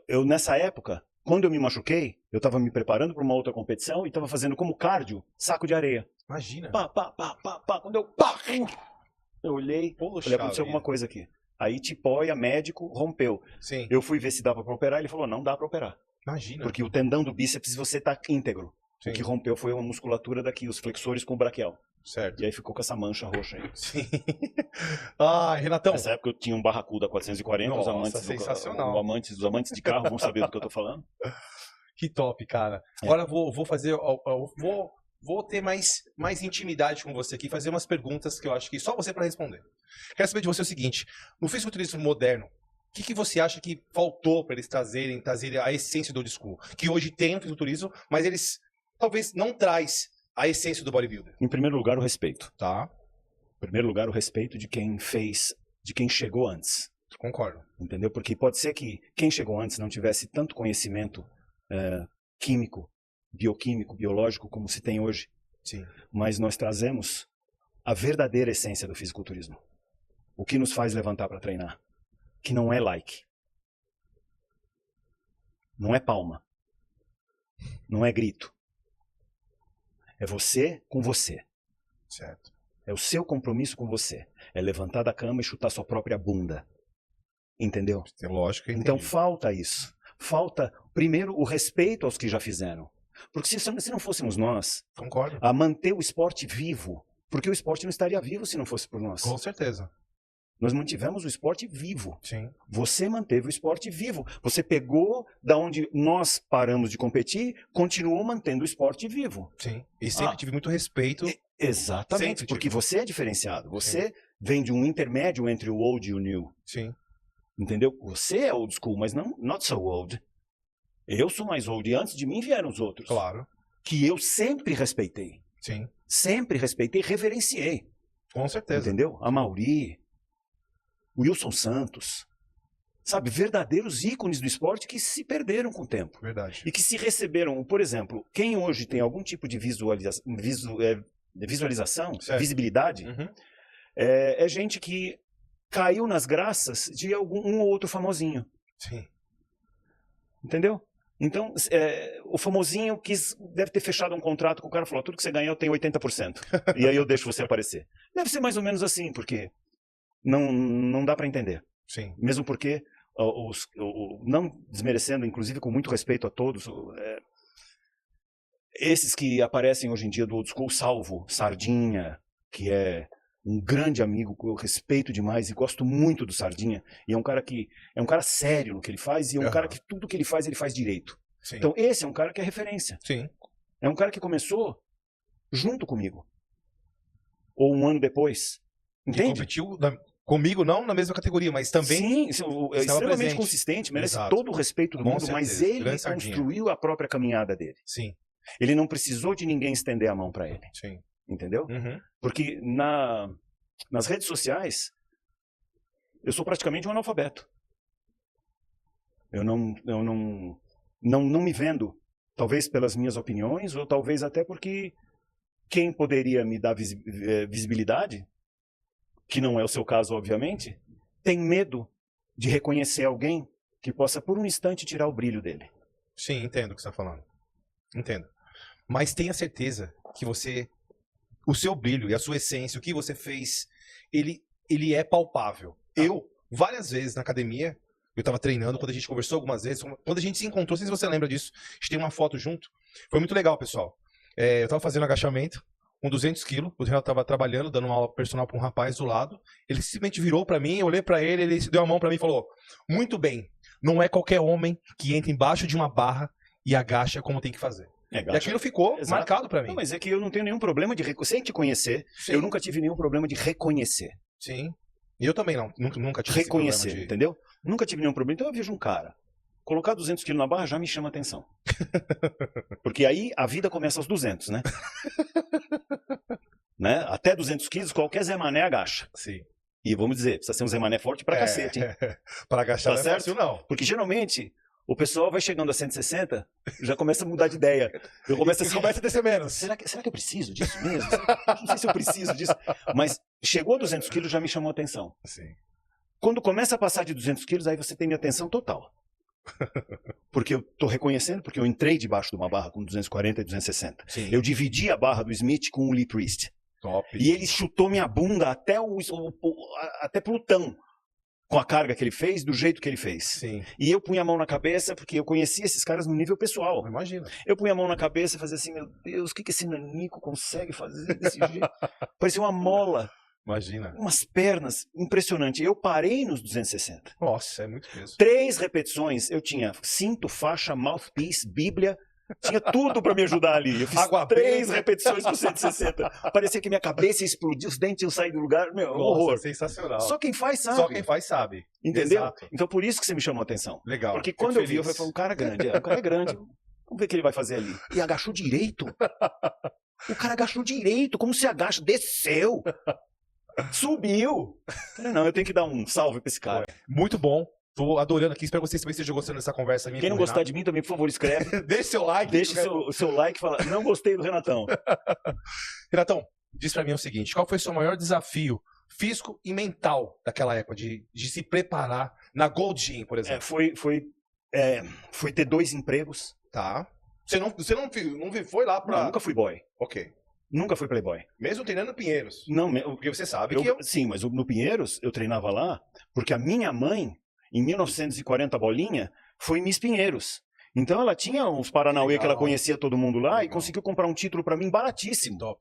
B: eu nessa época, quando eu me machuquei, eu estava me preparando para uma outra competição e estava fazendo como cardio, saco de areia.
A: Imagina.
B: Pá. Quando eu olhei,
A: Poxa,
B: falei, aconteceu alguma coisa aqui. Aí tipóia, médico, rompeu.
A: Sim.
B: Eu fui ver se dava para operar, ele falou, não dá para operar.
A: Imagina.
B: Porque o tendão do bíceps você tá íntegro.
A: Sim.
B: O que rompeu foi a musculatura daqui, os flexores com o braquial.
A: Certo.
B: E aí ficou com essa mancha roxa aí.
A: Sim. Ai, Renatão.
B: Nessa época eu tinha um Barracuda 440,
A: Nossa,
B: os amantes
A: sensacional.
B: os amantes de carro vão saber do que eu tô falando.
A: Que top, cara. Agora eu vou fazer... Vou ter mais intimidade com você aqui, fazer umas perguntas que eu acho que só você para responder. Quero saber de você o seguinte, no fisiculturismo moderno, o que você acha que faltou para eles trazerem a essência do old school? Que hoje tem um fisiculturismo, mas eles talvez não traz a essência do bodybuilder.
B: Em primeiro lugar, o respeito.
A: Tá.
B: Em primeiro lugar, o respeito de quem fez, de quem chegou antes.
A: Concordo.
B: Entendeu? Porque pode ser que quem chegou antes não tivesse tanto conhecimento químico, bioquímico, biológico como se tem hoje.
A: Sim.
B: Mas nós trazemos a verdadeira essência do fisiculturismo. O que nos faz levantar para treinar. Que não é like. Não é palma. Não é grito. É você com você.
A: Certo.
B: É o seu compromisso com você. É levantar da cama e chutar sua própria bunda. Entendeu?
A: Tem lógica.
B: Então falta isso. Falta, primeiro, o respeito aos que já fizeram. Porque se não fôssemos nós
A: Concordo.
B: a manter o esporte vivo, porque o esporte não estaria vivo se não fosse por nós.
A: Com certeza.
B: Nós mantivemos o esporte vivo.
A: Sim.
B: Você manteve o esporte vivo. Você pegou da onde nós paramos de competir, continuou mantendo o esporte vivo.
A: Sim. E sempre tive muito respeito.
B: Exatamente,
A: Sempre
B: porque
A: tive.
B: você é diferenciado. Você vem de um intermédio entre o old e o new.
A: Sim.
B: Entendeu? Você é old school, mas não not so old. Eu sou mais old e antes de mim vieram os outros.
A: Claro.
B: Que eu sempre respeitei.
A: Sim.
B: Sempre respeitei, reverenciei.
A: Com certeza.
B: Entendeu? A Mauri, Wilson Santos. Sabe, verdadeiros ícones do esporte que se perderam com o tempo.
A: Verdade.
B: E que se receberam, por exemplo, quem hoje tem algum tipo de visualização,
A: Certo.
B: visibilidade, é gente que caiu nas graças de um ou outro famosinho.
A: Sim.
B: Entendeu? Então, o famosinho deve ter fechado um contrato com o cara e falou, tudo que você ganhar eu tenho 80%. E aí eu deixo você aparecer. Deve ser mais ou menos assim, porque não dá para entender.
A: Sim.
B: Mesmo porque, não desmerecendo, inclusive com muito respeito a todos, esses que aparecem hoje em dia do old school, salvo Sardinha, que é um grande amigo que eu respeito demais e gosto muito do Sardinha, e é um cara sério no que ele faz, e é um cara que tudo que ele faz direito.
A: Sim.
B: Então esse é um cara que é referência.
A: Sim.
B: É um cara que começou junto comigo. Ou um ano depois. Entende?
A: Competiu comigo, não na mesma categoria, mas também...
B: Sim, é extremamente
A: presente.
B: Consistente, merece
A: Exato.
B: todo o respeito do
A: Com
B: mundo,
A: certeza.
B: mas ele
A: Grande Sardinha.
B: construiu a própria caminhada dele.
A: Sim.
B: Ele não precisou de ninguém estender a mão para ele.
A: Sim.
B: Entendeu?
A: Uhum.
B: Porque nas redes sociais, eu sou praticamente um analfabeto. Eu não me vendo, talvez pelas minhas opiniões, ou talvez até porque quem poderia me dar visibilidade, que não é o seu caso, obviamente, tem medo de reconhecer alguém que possa, por um instante, tirar o brilho dele.
A: Sim, entendo o que você está falando. Entendo. Mas tenha certeza que o seu brilho e a sua essência, o que você fez, ele é palpável. Eu, várias vezes na academia, eu estava treinando, quando a gente conversou algumas vezes, quando a gente se encontrou, não sei se você lembra disso, a gente tem uma foto junto. Foi muito legal, pessoal. Eu estava fazendo agachamento, com 200 quilos, o Renato estava trabalhando, dando uma aula personal para um rapaz do lado. Ele simplesmente virou para mim, eu olhei para ele, ele deu a mão para mim e falou: muito bem, não é qualquer homem que entra embaixo de uma barra e agacha como tem que fazer. E aquilo ficou marcado para mim.
B: Não, mas é que eu não tenho nenhum problema de sem te conhecer. Sim. Eu nunca tive nenhum problema de reconhecer.
A: Sim. E eu também não. Nunca tive
B: reconhecer,
A: esse problema
B: entendeu? Nunca tive nenhum problema. Então eu vejo um cara colocar 200 quilos na barra já me chama atenção. Porque aí a vida começa aos 200, né? Né? Até 200 quilos qualquer Zé Mané agacha.
A: Sim.
B: E vamos dizer, precisa ser um Zé Mané forte pra cacete, hein?
A: Pra agachar
B: tá
A: não é fácil, não.
B: Porque geralmente o pessoal vai chegando a 160, já começa a mudar de ideia. Eu começo
A: começa a descer menos.
B: Será que eu preciso disso mesmo? Não sei se eu preciso disso. Mas chegou a 200 quilos, já me chamou a atenção.
A: Sim.
B: Quando começa a passar de 200 quilos, aí você tem minha atenção total. Porque eu tô reconhecendo, porque eu entrei debaixo de uma barra com 240 e 260.
A: Sim.
B: Eu dividi a barra do Smith com o Lee Priest.
A: Top.
B: E ele chutou minha bunda até Plutão. Com a carga que ele fez, do jeito que ele fez.
A: Sim.
B: E eu punha a mão na cabeça, porque eu conhecia esses caras no nível pessoal.
A: Imagina.
B: Eu punha a mão na cabeça e fazia assim, meu Deus, o que esse nanico consegue fazer desse jeito? Parecia uma mola.
A: Imagina.
B: Umas pernas, impressionante. Eu parei nos 260.
A: Nossa, é muito peso.
B: 3 repetições, eu tinha cinto, faixa, mouthpiece, bíblia, tinha tudo pra me ajudar ali. Eu fiz 3 repetições com 160. Parecia que minha cabeça explodia, os dentes iam sair do lugar. Meu,
A: nossa,
B: horror.
A: Sensacional.
B: Só quem faz sabe.
A: Só quem faz sabe.
B: Entendeu?
A: Exato.
B: Então por isso que você me chamou a atenção.
A: Legal.
B: Porque quando eu vi, eu falei, um cara grande. O cara é grande. Vamos ver o que ele vai fazer ali. E agachou direito. O cara agachou direito. Como se agacha? Desceu. Subiu. Não, eu tenho que dar um salve pra esse cara.
A: Muito bom. Tô adorando aqui. Espero que vocês também estejam gostando dessa conversa minha.
B: Quem não gostar de mim também, por favor, escreve.
A: Deixe seu like.
B: Deixe seu like e fala, não gostei do Renatão.
A: Renatão, diz pra mim o seguinte, qual foi o seu maior desafio físico e mental daquela época, de se preparar na Gold Gym, por exemplo?
B: Foi ter 2 empregos.
A: Tá. Você não foi lá pra...
B: Não, nunca fui boy.
A: Ok.
B: Nunca fui playboy.
A: Mesmo treinando no Pinheiros?
B: Não,
A: porque você sabe que eu...
B: Sim, mas no Pinheiros eu treinava lá porque a minha mãe, em 1940 bolinha, foi Miss Pinheiros. Então ela tinha uns Paranauê que ela conhecia todo mundo lá e conseguiu comprar um título pra mim baratíssimo.
A: Top.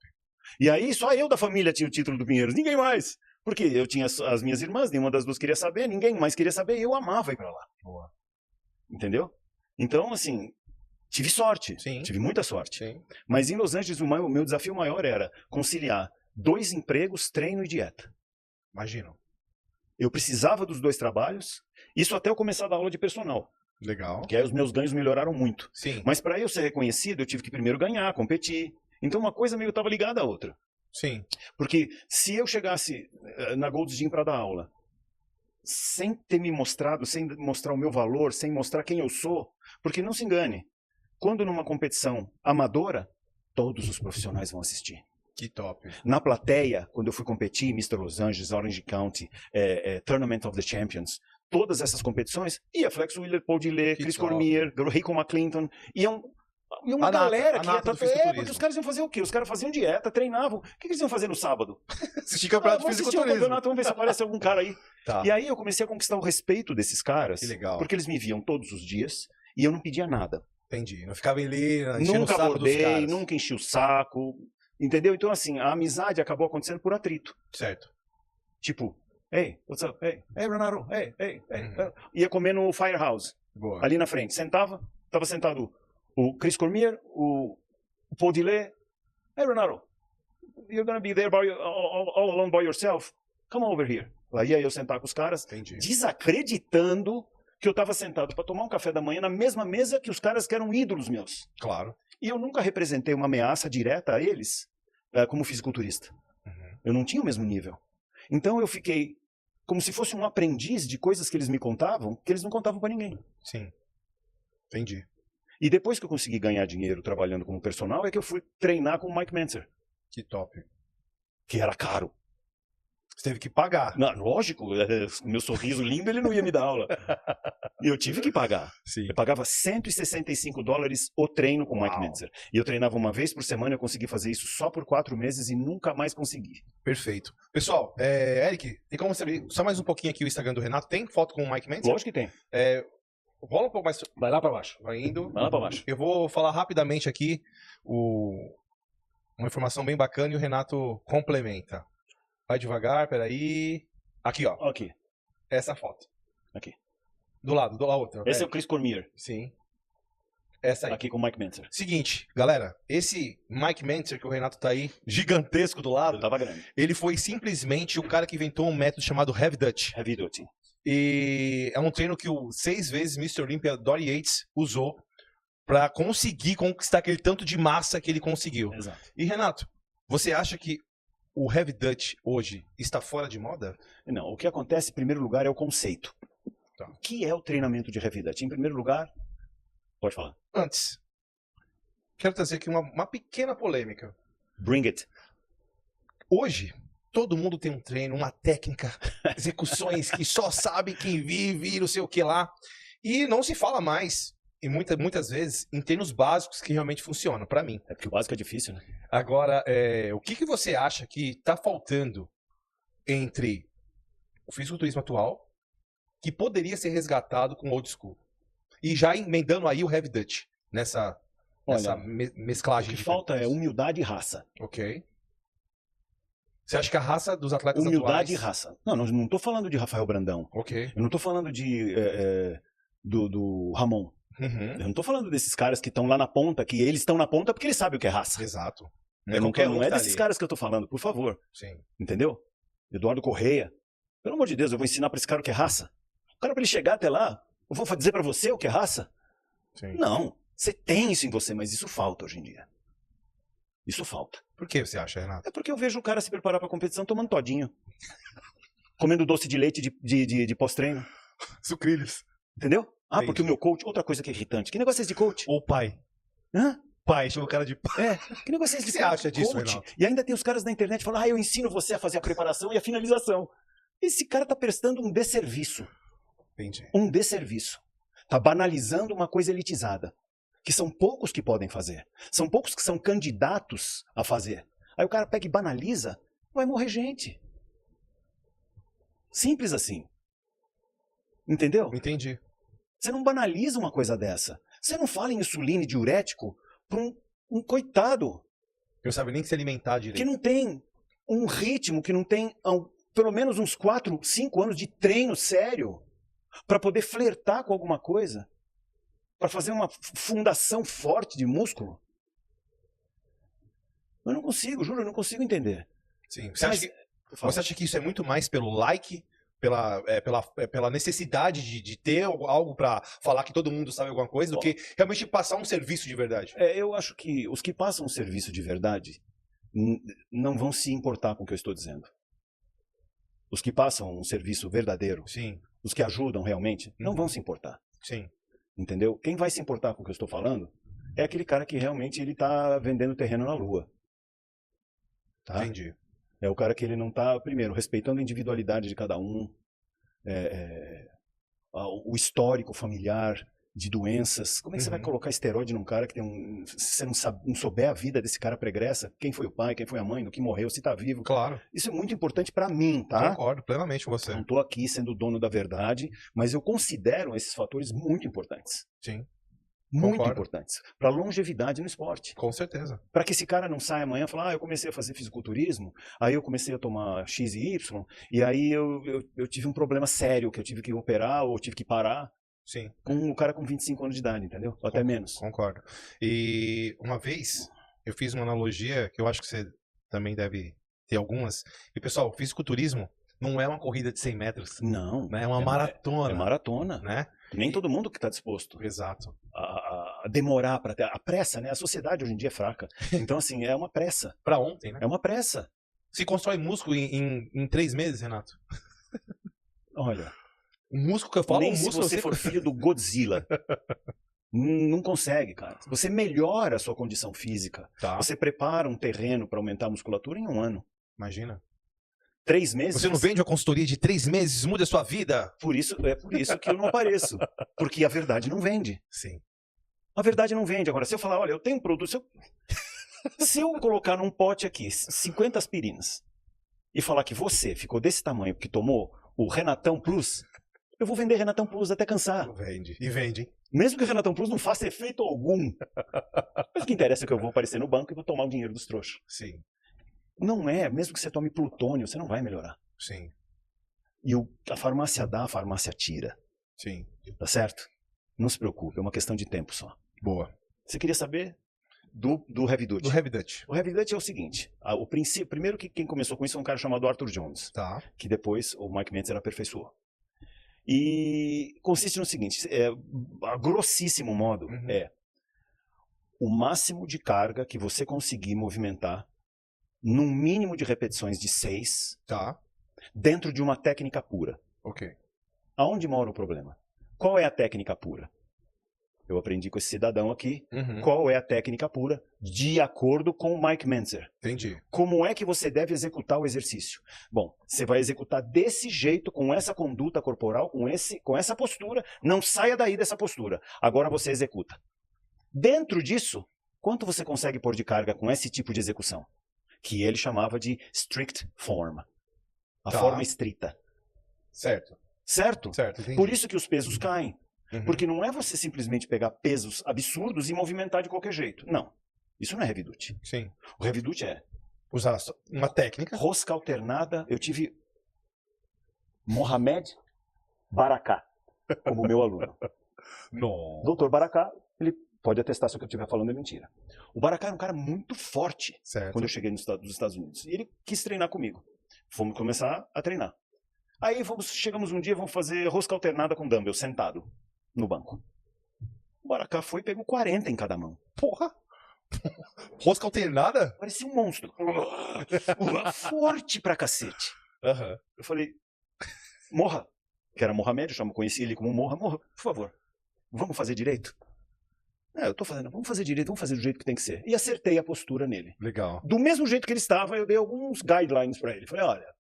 B: E aí só eu da família tinha o título do Pinheiros, ninguém mais. Porque eu tinha as minhas irmãs, nenhuma das duas queria saber, ninguém mais queria saber, e eu amava ir pra lá.
A: Boa.
B: Entendeu? Então, assim, tive sorte.
A: Sim.
B: Tive muita sorte.
A: Sim.
B: Mas em Los Angeles, o meu desafio maior era conciliar 2 empregos, treino e dieta.
A: Imagino.
B: Eu precisava dos 2 trabalhos, isso até eu começar a dar aula de personal.
A: Legal.
B: Que aí os meus ganhos melhoraram muito.
A: Sim.
B: Mas para eu ser reconhecido, eu tive que primeiro ganhar, competir. Então uma coisa meio estava ligada à outra.
A: Sim.
B: Porque se eu chegasse na Gold's Gym para dar aula, sem ter me mostrado, sem mostrar o meu valor, sem mostrar quem eu sou, porque não se engane, quando numa competição amadora, todos os profissionais vão assistir.
A: Que top.
B: Na plateia, quando eu fui competir, Mr. Los Angeles, Orange County, Tournament of the Champions, todas essas competições, ia Flex Wheeler, Paul Dillé, Chris Cormier, Rico McClinton, iam uma galera que ia... porque os caras iam fazer o quê? Os caras faziam dieta, treinavam. O que eles iam fazer no sábado?
A: Assistir campeonato de fisiculturismo.
B: Vamos ver se aparece algum cara aí.
A: Tá.
B: E aí eu comecei a conquistar o respeito desses caras.
A: Que legal.
B: Porque eles me viam todos os dias e eu não pedia nada.
A: Entendi. Não ficava ali
B: nunca abordei, nunca enchi o saco. Entendeu? Então, assim, a amizade acabou acontecendo por atrito.
A: Certo.
B: Tipo, hey, what's up? Hey, Renato, hey. Ia comer no Firehouse.
A: Boa.
B: Ali na frente. Tava sentado o Chris Cormier, o Paul Dillé. Hey, Renato, you're gonna be there all alone by yourself. Come over here. Lá ia eu sentar com os caras,
A: Entendi.
B: Desacreditando que eu estava sentado para tomar um café da manhã na mesma mesa que os caras que eram ídolos meus.
A: Claro.
B: E eu nunca representei uma ameaça direta a eles como fisiculturista.
A: Uhum.
B: Eu não tinha o mesmo nível. Então eu fiquei como se fosse um aprendiz de coisas que eles me contavam, que eles não contavam para ninguém.
A: Sim. Entendi.
B: E depois que eu consegui ganhar dinheiro trabalhando como personal, é que eu fui treinar com o Mike Mentzer.
A: Que top.
B: Que era caro.
A: Você teve que pagar.
B: Não, lógico, meu sorriso lindo, ele não ia me dar aula. E eu tive que pagar.
A: Sim.
B: Eu pagava $165 o treino com o Mike
A: Uau.
B: Mentzer. E eu treinava uma vez por semana, eu consegui fazer isso só por 4 meses e nunca mais consegui.
A: Perfeito. Pessoal, Eric, tem como você abrir só mais um pouquinho aqui o Instagram do Renato? Tem foto com o Mike Mentzer?
B: Lógico que tem.
A: Rola um pouco mais.
B: Vai lá pra baixo.
A: Vai indo.
B: Vai lá pra baixo.
A: Eu vou falar rapidamente aqui uma informação bem bacana e o Renato complementa. Vai devagar, peraí. Aqui, ó.
B: Aqui.
A: Essa foto.
B: Aqui.
A: Do lado, da outra.
B: Esse é o Chris Cormier.
A: Sim. Essa aí.
B: Aqui com o Mike Mentzer.
A: Seguinte, galera, esse Mike Mentzer que o Renato tá aí, gigantesco do lado,
B: Tava grande.
A: ele foi simplesmente o cara que inventou um método chamado Heavy Dutch.
B: Heavy duty.
A: E é um treino que o 6 vezes Mr. Olympia Dory Yates usou pra conseguir conquistar aquele tanto de massa que ele conseguiu.
B: Exato.
A: E Renato, você acha que o Heavy Dutch hoje está fora de moda?
B: Não, o que acontece em primeiro lugar é o conceito.
A: Tá.
B: O que é o treinamento de Heavy Dutch? Em primeiro lugar, pode falar.
A: Antes, quero trazer aqui uma pequena polêmica.
B: Bring it.
A: Hoje, todo mundo tem um treino, uma técnica, execuções que só sabe quem vive e não sei o que lá. E não se fala mais, e muitas vezes, em treinos básicos que realmente funcionam, pra mim.
B: É porque o básico é difícil, né?
A: Agora, o que você acha que tá faltando entre o fisiculturismo atual, que poderia ser resgatado com o old school? E já emendando aí o Heavy Dutch, nessa
B: O
A: mesclagem.
B: que falta é humildade e raça.
A: Ok. Você acha que a raça dos atletas
B: Humildade e
A: atuais...
B: raça. Não tô falando de Rafael Brandão.
A: Ok.
B: Eu não tô falando do Ramon.
A: Uhum.
B: Eu não tô falando desses caras que estão lá na ponta, que eles estão na ponta porque eles sabem o que é raça.
A: Exato.
B: Não é desses caras que eu tô falando, por favor.
A: Sim.
B: Entendeu? Eduardo Correia. Pelo amor de Deus, eu vou ensinar pra esse cara o que é raça. O cara, pra ele chegar até lá, eu vou dizer pra você o que é raça?
A: Sim.
B: Não. Você tem isso em você, mas isso falta hoje em dia. Isso falta.
A: Por que você acha, Renato?
B: É porque eu vejo o cara se preparar pra competição tomando todinho. Comendo doce de leite de pós-treino.
A: Sucrilhos.
B: Entendeu? Ah,
A: Entendi.
B: porque o meu coach... Outra coisa que é irritante. Que negócio é esse de coach?
A: Ou pai.
B: Hã?
A: Pai, chama o cara de pai.
B: É. Que negócio é esse
A: O que
B: de
A: você acha disso,
B: coach?
A: Renato?
B: E ainda tem os caras na internet falando, eu ensino você a fazer a preparação e a finalização. Esse cara tá prestando um desserviço.
A: Entendi.
B: Um desserviço. Tá banalizando uma coisa elitizada. Que são poucos que podem fazer. São poucos que são candidatos a fazer. Aí o cara pega e banaliza, vai morrer gente. Simples assim. Entendeu?
A: Entendi.
B: Você não banaliza uma coisa dessa. Você não fala em insulina e diurético para um coitado
A: Eu não sabia nem se alimentar
B: que
A: direito.
B: não tem um ritmo, que não tem pelo menos uns 4, 5 anos de treino sério para poder flertar com alguma coisa, para fazer uma fundação forte de músculo. Eu não consigo, juro, eu não consigo entender.
A: Sim. Você acha que isso é muito mais pelo like, pela necessidade de ter algo pra falar que todo mundo sabe alguma coisa, do que realmente passar um serviço de verdade?
B: Eu acho que os que passam um serviço de verdade não vão se importar com o que eu estou dizendo. Os que passam um serviço verdadeiro,
A: Sim.
B: os que ajudam realmente, não vão se importar.
A: Sim.
B: Entendeu? Quem vai se importar com o que eu estou falando é aquele cara que realmente ele está vendendo terreno na lua. Tá?
A: Entendi.
B: É o cara que ele não está, primeiro, respeitando a individualidade de cada um, o histórico familiar de doenças. Como é que você vai colocar esteroide num cara que tem se você não souber a vida desse cara pregressa, quem foi o pai, quem foi a mãe, do que morreu, se está vivo.
A: Claro.
B: Isso é muito importante para mim, tá?
A: Concordo plenamente com você.
B: Não estou aqui sendo dono da verdade, mas eu considero esses fatores muito importantes.
A: Sim.
B: Muito
A: Concordo.
B: importantes. Para a longevidade no esporte.
A: Com certeza.
B: Para que esse cara não saia amanhã e fale, eu comecei a fazer fisiculturismo, aí eu comecei a tomar X e Y, e aí eu tive um problema sério, que eu tive que operar ou tive que parar,
A: Sim.
B: com um cara com 25 anos de idade, entendeu? Ou até menos.
A: Concordo. E uma vez eu fiz uma analogia que eu acho que você também deve ter algumas. E pessoal, o fisiculturismo não é uma corrida de 100 metros.
B: Não.
A: Né? É uma maratona.
B: É maratona.
A: Né?
B: Nem todo mundo que está disposto
A: Exato.
B: a demorar para ter. A pressa, né? A sociedade hoje em dia é fraca. Então, assim, é uma pressa.
A: Pra ontem, né?
B: É uma pressa.
A: Se constrói músculo em 3 meses, Renato.
B: Olha.
A: O músculo que eu falo,
B: nem
A: o
B: se
A: músculo
B: você for filho do Godzilla. Não consegue, cara. Você melhora a sua condição física.
A: Tá.
B: Você prepara um terreno para aumentar a musculatura em 1 ano.
A: Imagina.
B: 3 meses...
A: Você não vende uma consultoria de 3 meses, muda a sua vida?
B: É por isso que eu não apareço. Porque a verdade não vende.
A: Sim.
B: A verdade não vende. Agora, se eu falar, olha, eu tenho um produto... Se eu colocar num pote aqui 50 aspirinas e falar que você ficou desse tamanho porque tomou o Renatão Plus, eu vou vender Renatão Plus até cansar.
A: Vende. E vende, hein?
B: Mesmo que o Renatão Plus não faça efeito algum. Mas o que interessa é que eu vou aparecer no banco e vou tomar o dinheiro dos trouxas.
A: Sim.
B: Não é. Mesmo que você tome plutônio, você não vai melhorar.
A: Sim.
B: E a farmácia dá, a farmácia tira.
A: Sim.
B: Tá certo? Não se preocupe, é uma questão de tempo só.
A: Boa.
B: Você queria saber do Heavy Duty?
A: Do Heavy Dutch.
B: O Heavy Duty é o seguinte. O princípio, primeiro que quem começou com isso é um cara chamado Arthur Jones.
A: Tá.
B: Que depois o Mike Mentzer aperfeiçoou. E consiste no seguinte, a grossíssimo modo, é o máximo de carga que você conseguir movimentar num mínimo de repetições de 6
A: Tá.
B: dentro de uma técnica pura.
A: Ok.
B: Aonde mora o problema? Qual é a técnica pura? Eu aprendi com esse cidadão aqui. Qual é a técnica pura? De acordo com o Mike Mentzer.
A: Entendi.
B: Como é que você deve executar o exercício? Bom, você vai executar desse jeito, com essa conduta corporal, com essa postura. Não saia daí dessa postura. Agora você executa. Dentro disso, quanto você consegue pôr de carga com esse tipo de execução? Que ele chamava de strict form. A forma estrita.
A: Certo.
B: Certo?
A: Certo, entendi.
B: Por isso que os pesos caem. Porque não é você simplesmente pegar pesos absurdos e movimentar de qualquer jeito. Não. Isso não é Heavy Duty.
A: Sim.
B: O Heavy Duty é
A: Usar uma técnica.
B: rosca alternada. Eu tive Mohamed Barakat como meu aluno.
A: Não.
B: Doutor Barakat, ele pode atestar se o que eu estiver falando é mentira. O Barakat era um cara muito forte
A: Certo.
B: quando eu cheguei nos Estados Unidos. E ele quis treinar comigo. Fomos começar a treinar. Aí chegamos um dia, vamos fazer rosca alternada com dumbbell, sentado no banco. O Barakat foi e pegou 40 em cada mão.
A: Porra! Rosca alternada?
B: Parecia um monstro. Forte pra cacete. Eu falei, Morra, que era Mohamed, eu conheci ele como Morra, por favor, vamos fazer direito? Eu tô fazendo, vamos fazer direito, vamos fazer do jeito que tem que ser. E acertei a postura nele.
A: Legal.
B: Do mesmo jeito que ele estava, eu dei alguns guidelines pra ele. Falei, olha,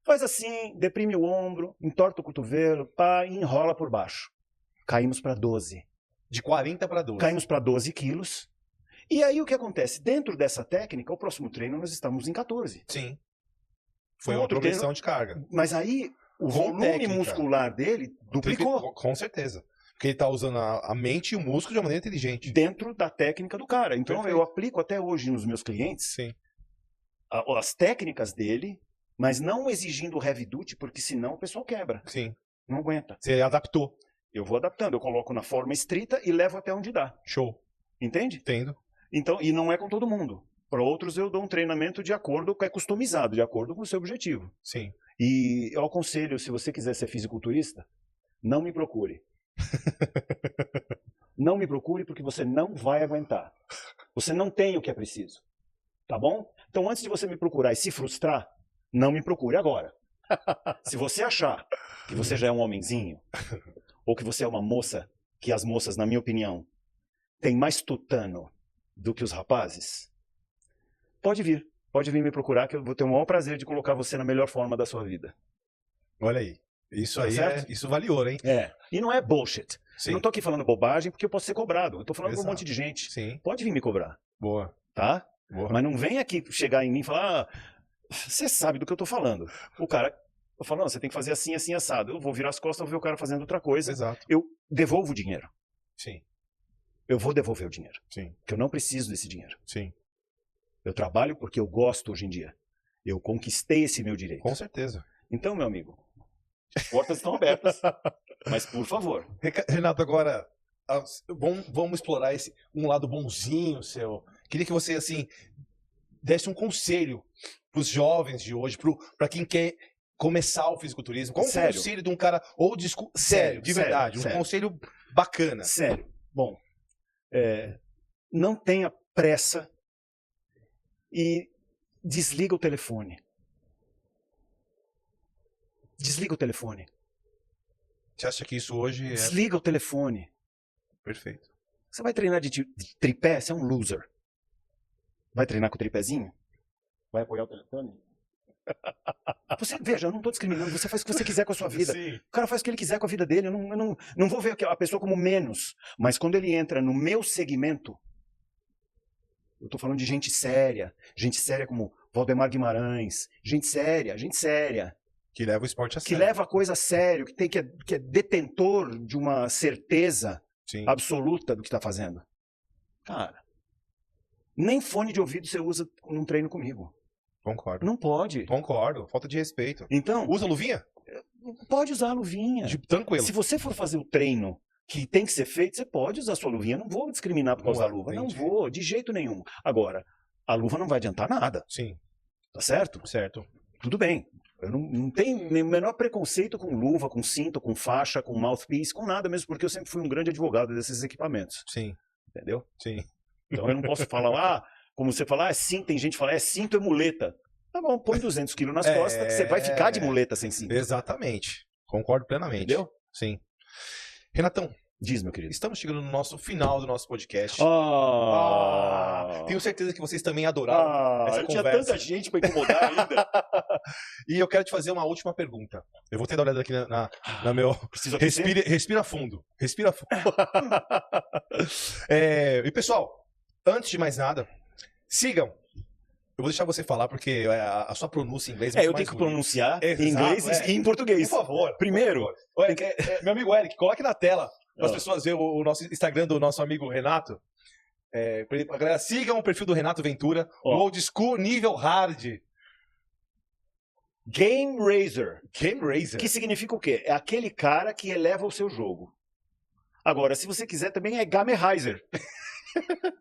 B: faz assim, deprime o ombro, entorta o cotovelo, pá, e enrola por baixo. Caímos para 12.
A: De 40 para 12.
B: Caímos para 12 quilos. E aí o que acontece? Dentro dessa técnica, o próximo treino nós estamos em 14.
A: Sim. Foi
B: Um
A: uma
B: outro
A: progressão
B: treino,
A: de carga.
B: Mas aí o
A: Com
B: volume
A: técnica.
B: muscular dele duplicou.
A: Com certeza. Porque ele está usando a mente e o músculo de uma maneira inteligente.
B: Dentro da técnica do cara. Então
A: Perfeito.
B: eu aplico até hoje nos meus clientes
A: Sim.
B: as técnicas dele, mas não exigindo o heavy duty, porque senão o pessoal quebra.
A: Sim.
B: Não aguenta.
A: Você adaptou.
B: Eu vou adaptando, eu coloco na forma estrita e levo até onde dá.
A: Show.
B: Entende?
A: Entendo.
B: Então, e não é com todo mundo. Para outros eu dou um treinamento de acordo com customizado, de acordo com o seu objetivo.
A: Sim.
B: E eu aconselho, se você quiser ser fisiculturista, não me procure. Não me procure porque você não vai aguentar. Você não tem o que é preciso. Tá bom? Então, antes de você me procurar e se frustrar, não me procure agora. Se você achar que você já é um homenzinho, ou que você é uma moça, que as moças, na minha opinião, têm mais tutano do que os rapazes, pode vir me procurar que eu vou ter o maior prazer de colocar você na melhor forma da sua vida.
A: Olha aí. Isso
B: Tá
A: aí
B: certo?
A: isso vale ouro, hein?
B: E não é bullshit.
A: Sim.
B: Eu não tô aqui falando bobagem porque eu posso ser cobrado. Eu tô falando com um
A: Exato.
B: monte de gente.
A: Sim.
B: Pode vir me cobrar,
A: Boa.
B: tá?
A: Boa.
B: Mas não vem aqui chegar em mim e falar, você sabe do que eu tô falando. O cara, eu falo, não, você tem que fazer assim, assim, assado. Eu vou virar as costas, vou ver o cara fazendo outra coisa.
A: Exato.
B: Eu devolvo o dinheiro.
A: Sim.
B: Eu vou devolver o dinheiro.
A: Sim.
B: Porque eu não preciso desse dinheiro.
A: Sim.
B: Eu trabalho porque eu gosto hoje em dia. Eu conquistei esse meu direito.
A: Com certeza.
B: Então, meu amigo, as portas estão abertas. Mas, por favor.
A: Renato, agora, vamos explorar um lado bonzinho seu. Queria que você, assim, desse um conselho para os jovens de hoje, para quem quer começar o fisiculturismo. Qual um
B: Sério?
A: conselho de um cara, sério, de verdade, um conselho bacana.
B: Sério. Bom, não tenha pressa e desliga o telefone. Desliga o telefone.
A: Você acha que isso hoje é
B: Desliga o telefone.
A: perfeito?
B: Você vai treinar de tripé? Você é um loser. Vai treinar com o tripézinho? Vai apoiar o telefone? Você, veja, eu não estou discriminando, você faz o que você quiser com a sua vida.
A: Sim.
B: O cara faz o que ele quiser com a vida dele, eu não vou ver a pessoa como menos. Mas quando ele entra no meu segmento, eu estou falando de gente séria como Valdemar Guimarães, gente séria.
A: Que leva o esporte a
B: Que
A: sério.
B: leva a coisa a sério, que é detentor de uma certeza
A: Sim.
B: absoluta do que está fazendo. Cara, nem fone de ouvido você usa num treino comigo.
A: Concordo.
B: Não pode.
A: Concordo. Falta de respeito.
B: Então,
A: Usa luvinha?
B: pode usar a luvinha.
A: Tranquilo.
B: Se você for fazer o treino que tem que ser feito, você pode usar a sua luvinha. Não vou discriminar por causa da luva. Não
A: entendi.
B: vou, de jeito nenhum. Agora, a luva não vai adiantar nada.
A: Sim.
B: Tá certo?
A: Certo.
B: Tudo bem. Eu não tenho nem o menor preconceito com luva, com cinto, com faixa, com mouthpiece, com nada mesmo, porque eu sempre fui um grande advogado desses equipamentos.
A: Sim.
B: Entendeu?
A: Sim.
B: Então eu não posso falar, como você fala, é cinto, tem gente que fala, é cinto é muleta. Tá bom, põe 200 quilos nas costas, que você vai ficar de muleta sem cinto.
A: Exatamente. Concordo plenamente.
B: Entendeu?
A: Sim. Renatão,
B: Diz, meu querido.
A: estamos chegando no nosso final do nosso podcast. Tenho certeza que vocês também adoraram essa
B: tinha
A: conversa.
B: tanta gente pra incomodar ainda.
A: E eu quero te fazer uma última pergunta. Eu vou ter que dar uma olhada aqui na meu...
B: Preciso aquecer?
A: Respira fundo. Respira fundo. E pessoal, antes de mais nada, sigam. Eu vou deixar você falar, porque a sua pronúncia em inglês é
B: Eu
A: muito
B: tenho que
A: mais bonita.
B: pronunciar
A: Exato,
B: em inglês e em português.
A: Por favor.
B: Primeiro,
A: por favor. Meu amigo Eric, coloque na tela para as pessoas verem o nosso Instagram do nosso amigo Renato. Pra galera, sigam o perfil do Renato Ventura, no Old School nível hard.
B: Game Raiser.
A: Game Raiser.
B: Que significa o quê? É aquele cara que eleva o seu jogo. Agora, se você quiser, também é Gamerheiser.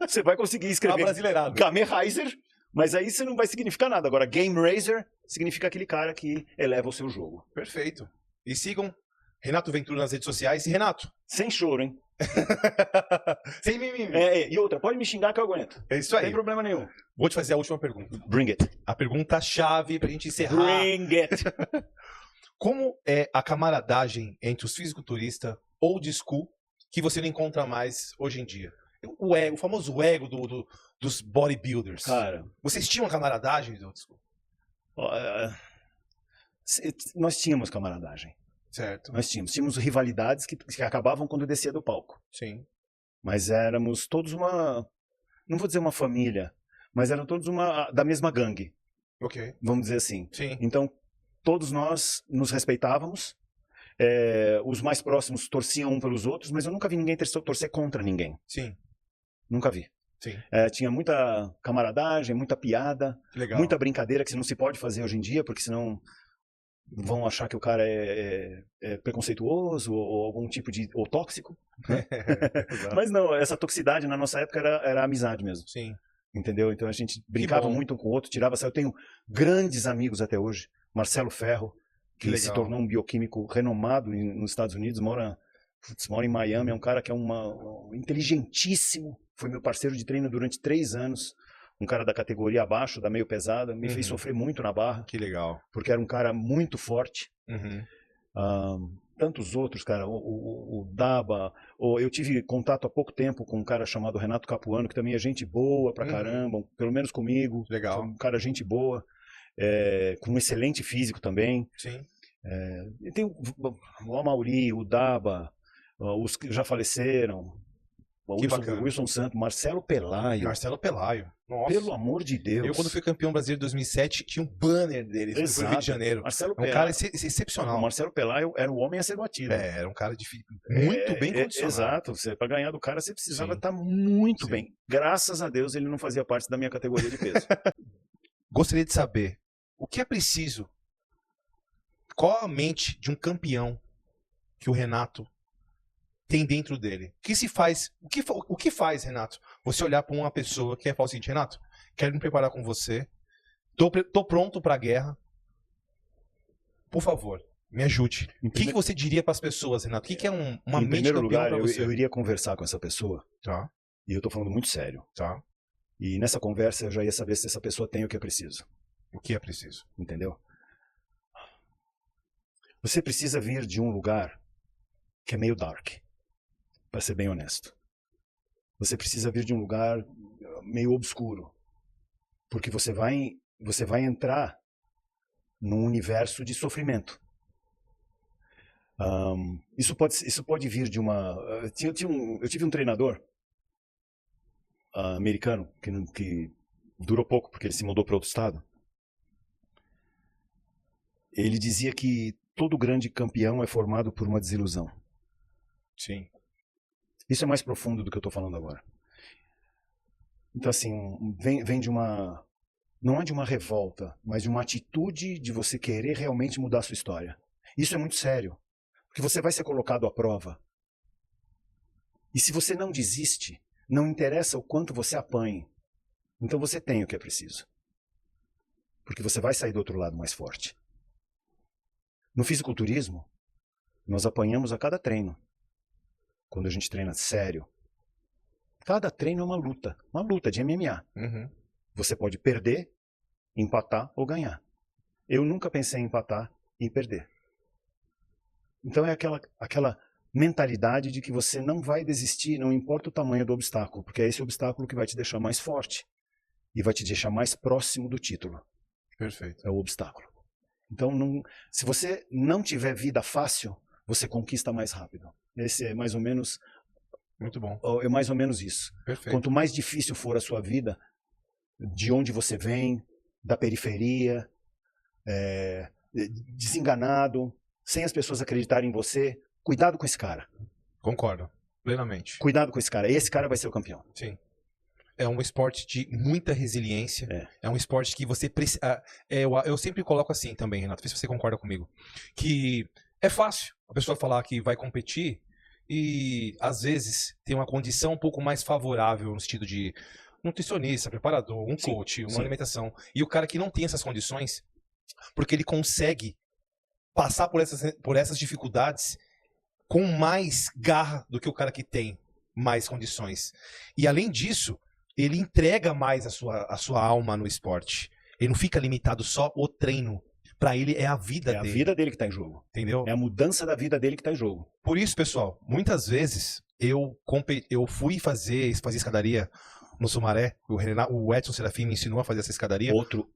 B: Você vai conseguir escrever
A: Brasileirado.
B: Gamerheiser, mas aí você não vai significar nada. Agora, Game Raiser significa aquele cara que eleva o seu jogo.
A: Perfeito. E sigam Renato Ventura nas redes sociais. E Renato,
B: Sem choro, hein?
A: sem mimimi.
B: E outra, pode me xingar que eu aguento.
A: É isso
B: Não
A: aí.
B: tem problema nenhum.
A: Vou te fazer a última pergunta.
B: Bring it.
A: A pergunta-chave pra gente encerrar.
B: Bring it.
A: Como é a camaradagem entre os fisiculturistas old school que você não encontra mais hoje em dia? O famoso ego dos bodybuilders.
B: Cara,
A: Vocês tinham uma camaradagem de old school?
B: Nós tínhamos camaradagem.
A: Certo.
B: Nós tínhamos rivalidades que acabavam quando descia do palco.
A: Sim.
B: Mas éramos todos não vou dizer uma família, mas eram todos da mesma gangue,
A: Ok.
B: vamos dizer assim.
A: Sim.
B: Então, todos nós nos respeitávamos, os mais próximos torciam um pelos outros, mas eu nunca vi ninguém torcer contra ninguém.
A: Sim.
B: Nunca vi.
A: Sim.
B: Tinha muita camaradagem, muita piada,
A: Que legal.
B: muita brincadeira que não se pode fazer hoje em dia, porque senão vão achar que o cara é preconceituoso ou algum tipo de... ou tóxico.
A: Exato.
B: Mas não, essa toxicidade na nossa época era amizade mesmo.
A: Sim.
B: Entendeu? Então a gente brincava
A: bom.
B: muito um com o outro, tirava... Eu tenho grandes amigos até hoje. Marcelo Ferro, que
A: Que
B: se
A: legal.
B: tornou um bioquímico renomado nos Estados Unidos, mora em Miami, é um cara que é inteligentíssimo. Foi meu parceiro de treino durante 3 anos. Um cara da categoria abaixo, da meio pesada. Me fez sofrer muito na barra,
A: Que legal.
B: porque era um cara muito forte.
A: Uhum.
B: Tantos outros, cara, o Daba, eu tive contato há pouco tempo com um cara chamado Renato Capuano, que também é gente boa pra caramba, pelo menos comigo.
A: Legal.
B: Um cara gente boa, com um excelente físico também.
A: Sim.
B: E tem o Amauri, o Daba, os que já faleceram,
A: Que bacana.
B: Wilson Santos, Marcelo Pelaio.
A: Marcelo Pelaio. Nossa.
B: Pelo amor de Deus.
A: Eu, quando fui campeão brasileiro em 2007, tinha um banner dele. Foi no
B: Exato.
A: Rio de Janeiro.
B: Marcelo
A: É um
B: Pelaio.
A: cara excepcional.
B: O Marcelo Pelaio era o homem a ser batido.
A: Era um cara muito bem condicionado.
B: Exato. Para ganhar do cara, você precisava
A: Sim.
B: estar muito
A: Sim.
B: bem. Graças a Deus, ele não fazia parte da minha categoria de peso.
A: Gostaria de saber o que é preciso, qual a mente de um campeão que o Renato tem dentro dele. O que se faz? O que faz, Renato? Você olhar para uma pessoa que fala o seguinte: Renato, quero me preparar com você. Tô pronto para a guerra. Por favor, me ajude. O que você diria para as pessoas, Renato? O que é uma
B: Em
A: mente
B: primeiro
A: campeão
B: lugar,
A: para você?
B: eu iria conversar com essa pessoa.
A: Tá,
B: E eu tô falando muito sério.
A: tá.
B: E nessa conversa eu já ia saber se essa pessoa tem o que é preciso.
A: O que é preciso?
B: Entendeu? Você precisa vir de um lugar que é meio dark, para ser bem honesto. Você precisa vir de um lugar meio obscuro, porque você vai entrar num universo de sofrimento. Isso pode vir de uma... Eu tive um treinador americano que durou pouco, porque ele se mudou para outro estado. Ele dizia que todo grande campeão é formado por uma desilusão.
A: Sim.
B: Isso é mais profundo do que eu estou falando agora. Então, assim, vem de uma... Não é de uma revolta, mas de uma atitude de você querer realmente mudar a sua história. Isso é muito sério, porque você vai ser colocado à prova. E se você não desiste, não interessa o quanto você apanhe, então você tem o que é preciso. Porque você vai sair do outro lado mais forte. No fisiculturismo, nós apanhamos a cada treino. Quando a gente treina sério. Cada treino é uma luta de MMA.
A: Uhum.
B: Você pode perder, empatar ou ganhar. Eu nunca pensei em empatar e em perder. Então é aquela mentalidade de que você não vai desistir, não importa o tamanho do obstáculo, porque é esse obstáculo que vai te deixar mais forte e vai te deixar mais próximo do título.
A: Perfeito.
B: É o obstáculo. Então, se você não tiver vida fácil, você conquista mais rápido. Esse é mais ou menos...
A: Muito bom.
B: É mais ou menos isso.
A: Perfeito.
B: Quanto mais difícil for a sua vida, de onde você vem, da periferia, desenganado, sem as pessoas acreditarem em você, cuidado com esse cara.
A: Concordo, plenamente.
B: Cuidado com esse cara. Esse cara vai ser o campeão.
A: Sim. É um esporte de muita resiliência. É um esporte que você precisa... eu sempre coloco assim também, Renato, não sei se você concorda comigo, que é fácil a pessoa falar que vai competir e, às vezes, tem uma condição um pouco mais favorável no sentido de nutricionista, preparador, um coach, uma alimentação. E o cara que não tem essas condições, porque ele consegue passar por essas dificuldades com mais garra do que o cara que tem mais condições. E, além disso, ele entrega mais a sua alma no esporte. Ele não fica limitado só ao treino. Pra ele é a vida dele.
B: É a vida dele que tá em jogo.
A: Entendeu?
B: É a mudança da vida dele que tá em jogo.
A: Por isso, pessoal, muitas vezes eu fui fazer escadaria no Sumaré. O Edson Serafim me ensinou a fazer essa escadaria.
B: Outro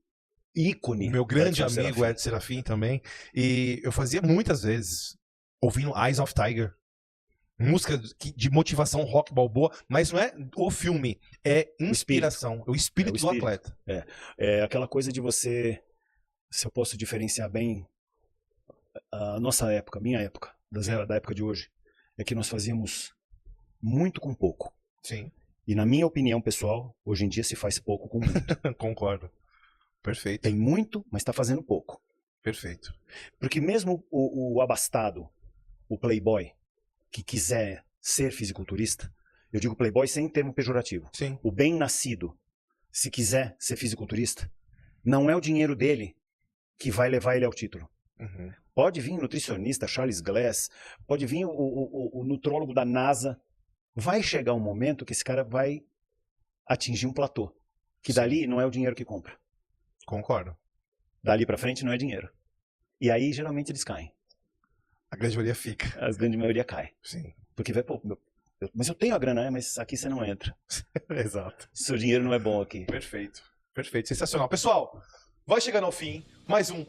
B: ícone.
A: O meu grande amigo Edson Serafim também. E eu fazia muitas vezes ouvindo Eyes of Tiger. Música de motivação rock balboa, mas não é o filme, é inspiração, o espírito do atleta.
B: É aquela coisa de você, se eu posso diferenciar bem a nossa época, minha época, da época de hoje, é que nós fazíamos muito com pouco.
A: Sim.
B: E na minha opinião pessoal, hoje em dia se faz pouco com muito.
A: Concordo. Perfeito.
B: Tem muito, mas está fazendo pouco.
A: Perfeito.
B: Porque mesmo o abastado, o playboy, que quiser ser fisiculturista, eu digo playboy sem termo pejorativo.
A: Sim.
B: O bem-nascido, se quiser ser fisiculturista, não é o dinheiro dele que vai levar ele ao título.
A: Uhum.
B: Pode vir nutricionista, Charles Glass, pode vir o nutrólogo da NASA. Vai chegar um momento que esse cara vai atingir um platô. Que dali não é o dinheiro que compra.
A: Concordo.
B: Dali pra frente não é dinheiro. E aí, geralmente, eles caem.
A: A grande maioria fica.
B: A grande maioria cai.
A: Sim.
B: Porque vai, pô, mas eu tenho a grana, mas aqui você não entra.
A: Exato.
B: Seu dinheiro não é bom aqui.
A: Perfeito. Perfeito. Sensacional. Pessoal, vai chegando ao fim mais um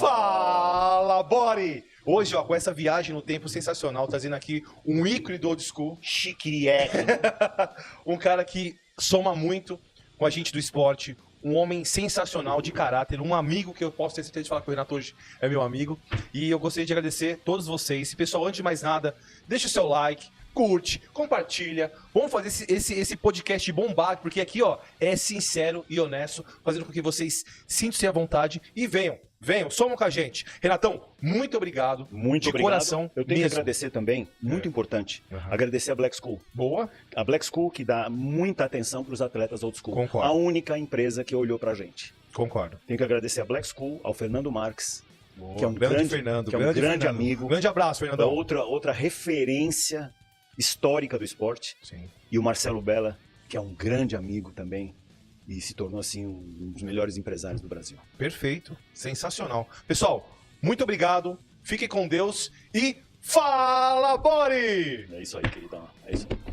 A: Fala Body! Hoje, ó, com essa viagem no tempo sensacional, trazendo aqui um ícone do old school.
B: Chiquirié.
A: Um cara que soma muito com a gente do esporte. Um homem sensacional, de caráter, um amigo que eu posso ter certeza de falar que o Renato hoje é meu amigo. E eu gostaria de agradecer a todos vocês. Pessoal, antes de mais nada, deixa o seu like, curte, compartilha. Vamos fazer esse podcast bombado, porque aqui, ó, é sincero e honesto, fazendo com que vocês sintam-se à vontade e venham, somam com a gente. Renatão, muito obrigado.
B: Muito obrigado.
A: Coração.
B: Eu tenho que agradecer também, muito importante, agradecer a Black School.
A: Boa.
B: A Black School que dá muita atenção para os atletas old school.
A: Concordo.
B: A única empresa que olhou pra gente.
A: Concordo.
B: Tenho que agradecer a Black School, ao Fernando Marques,
A: Boa.
B: que é um
A: Fernando,
B: que é um grande amigo.
A: Grande abraço, Fernandão.
B: Outra referência histórica do esporte.
A: Sim.
B: E o Marcelo Bella, que é um grande amigo também e se tornou assim um dos melhores empresários do Brasil.
A: Perfeito, sensacional. Pessoal, muito obrigado, fiquem com Deus e fala, Body!
B: É isso aí, queridão. É isso aí.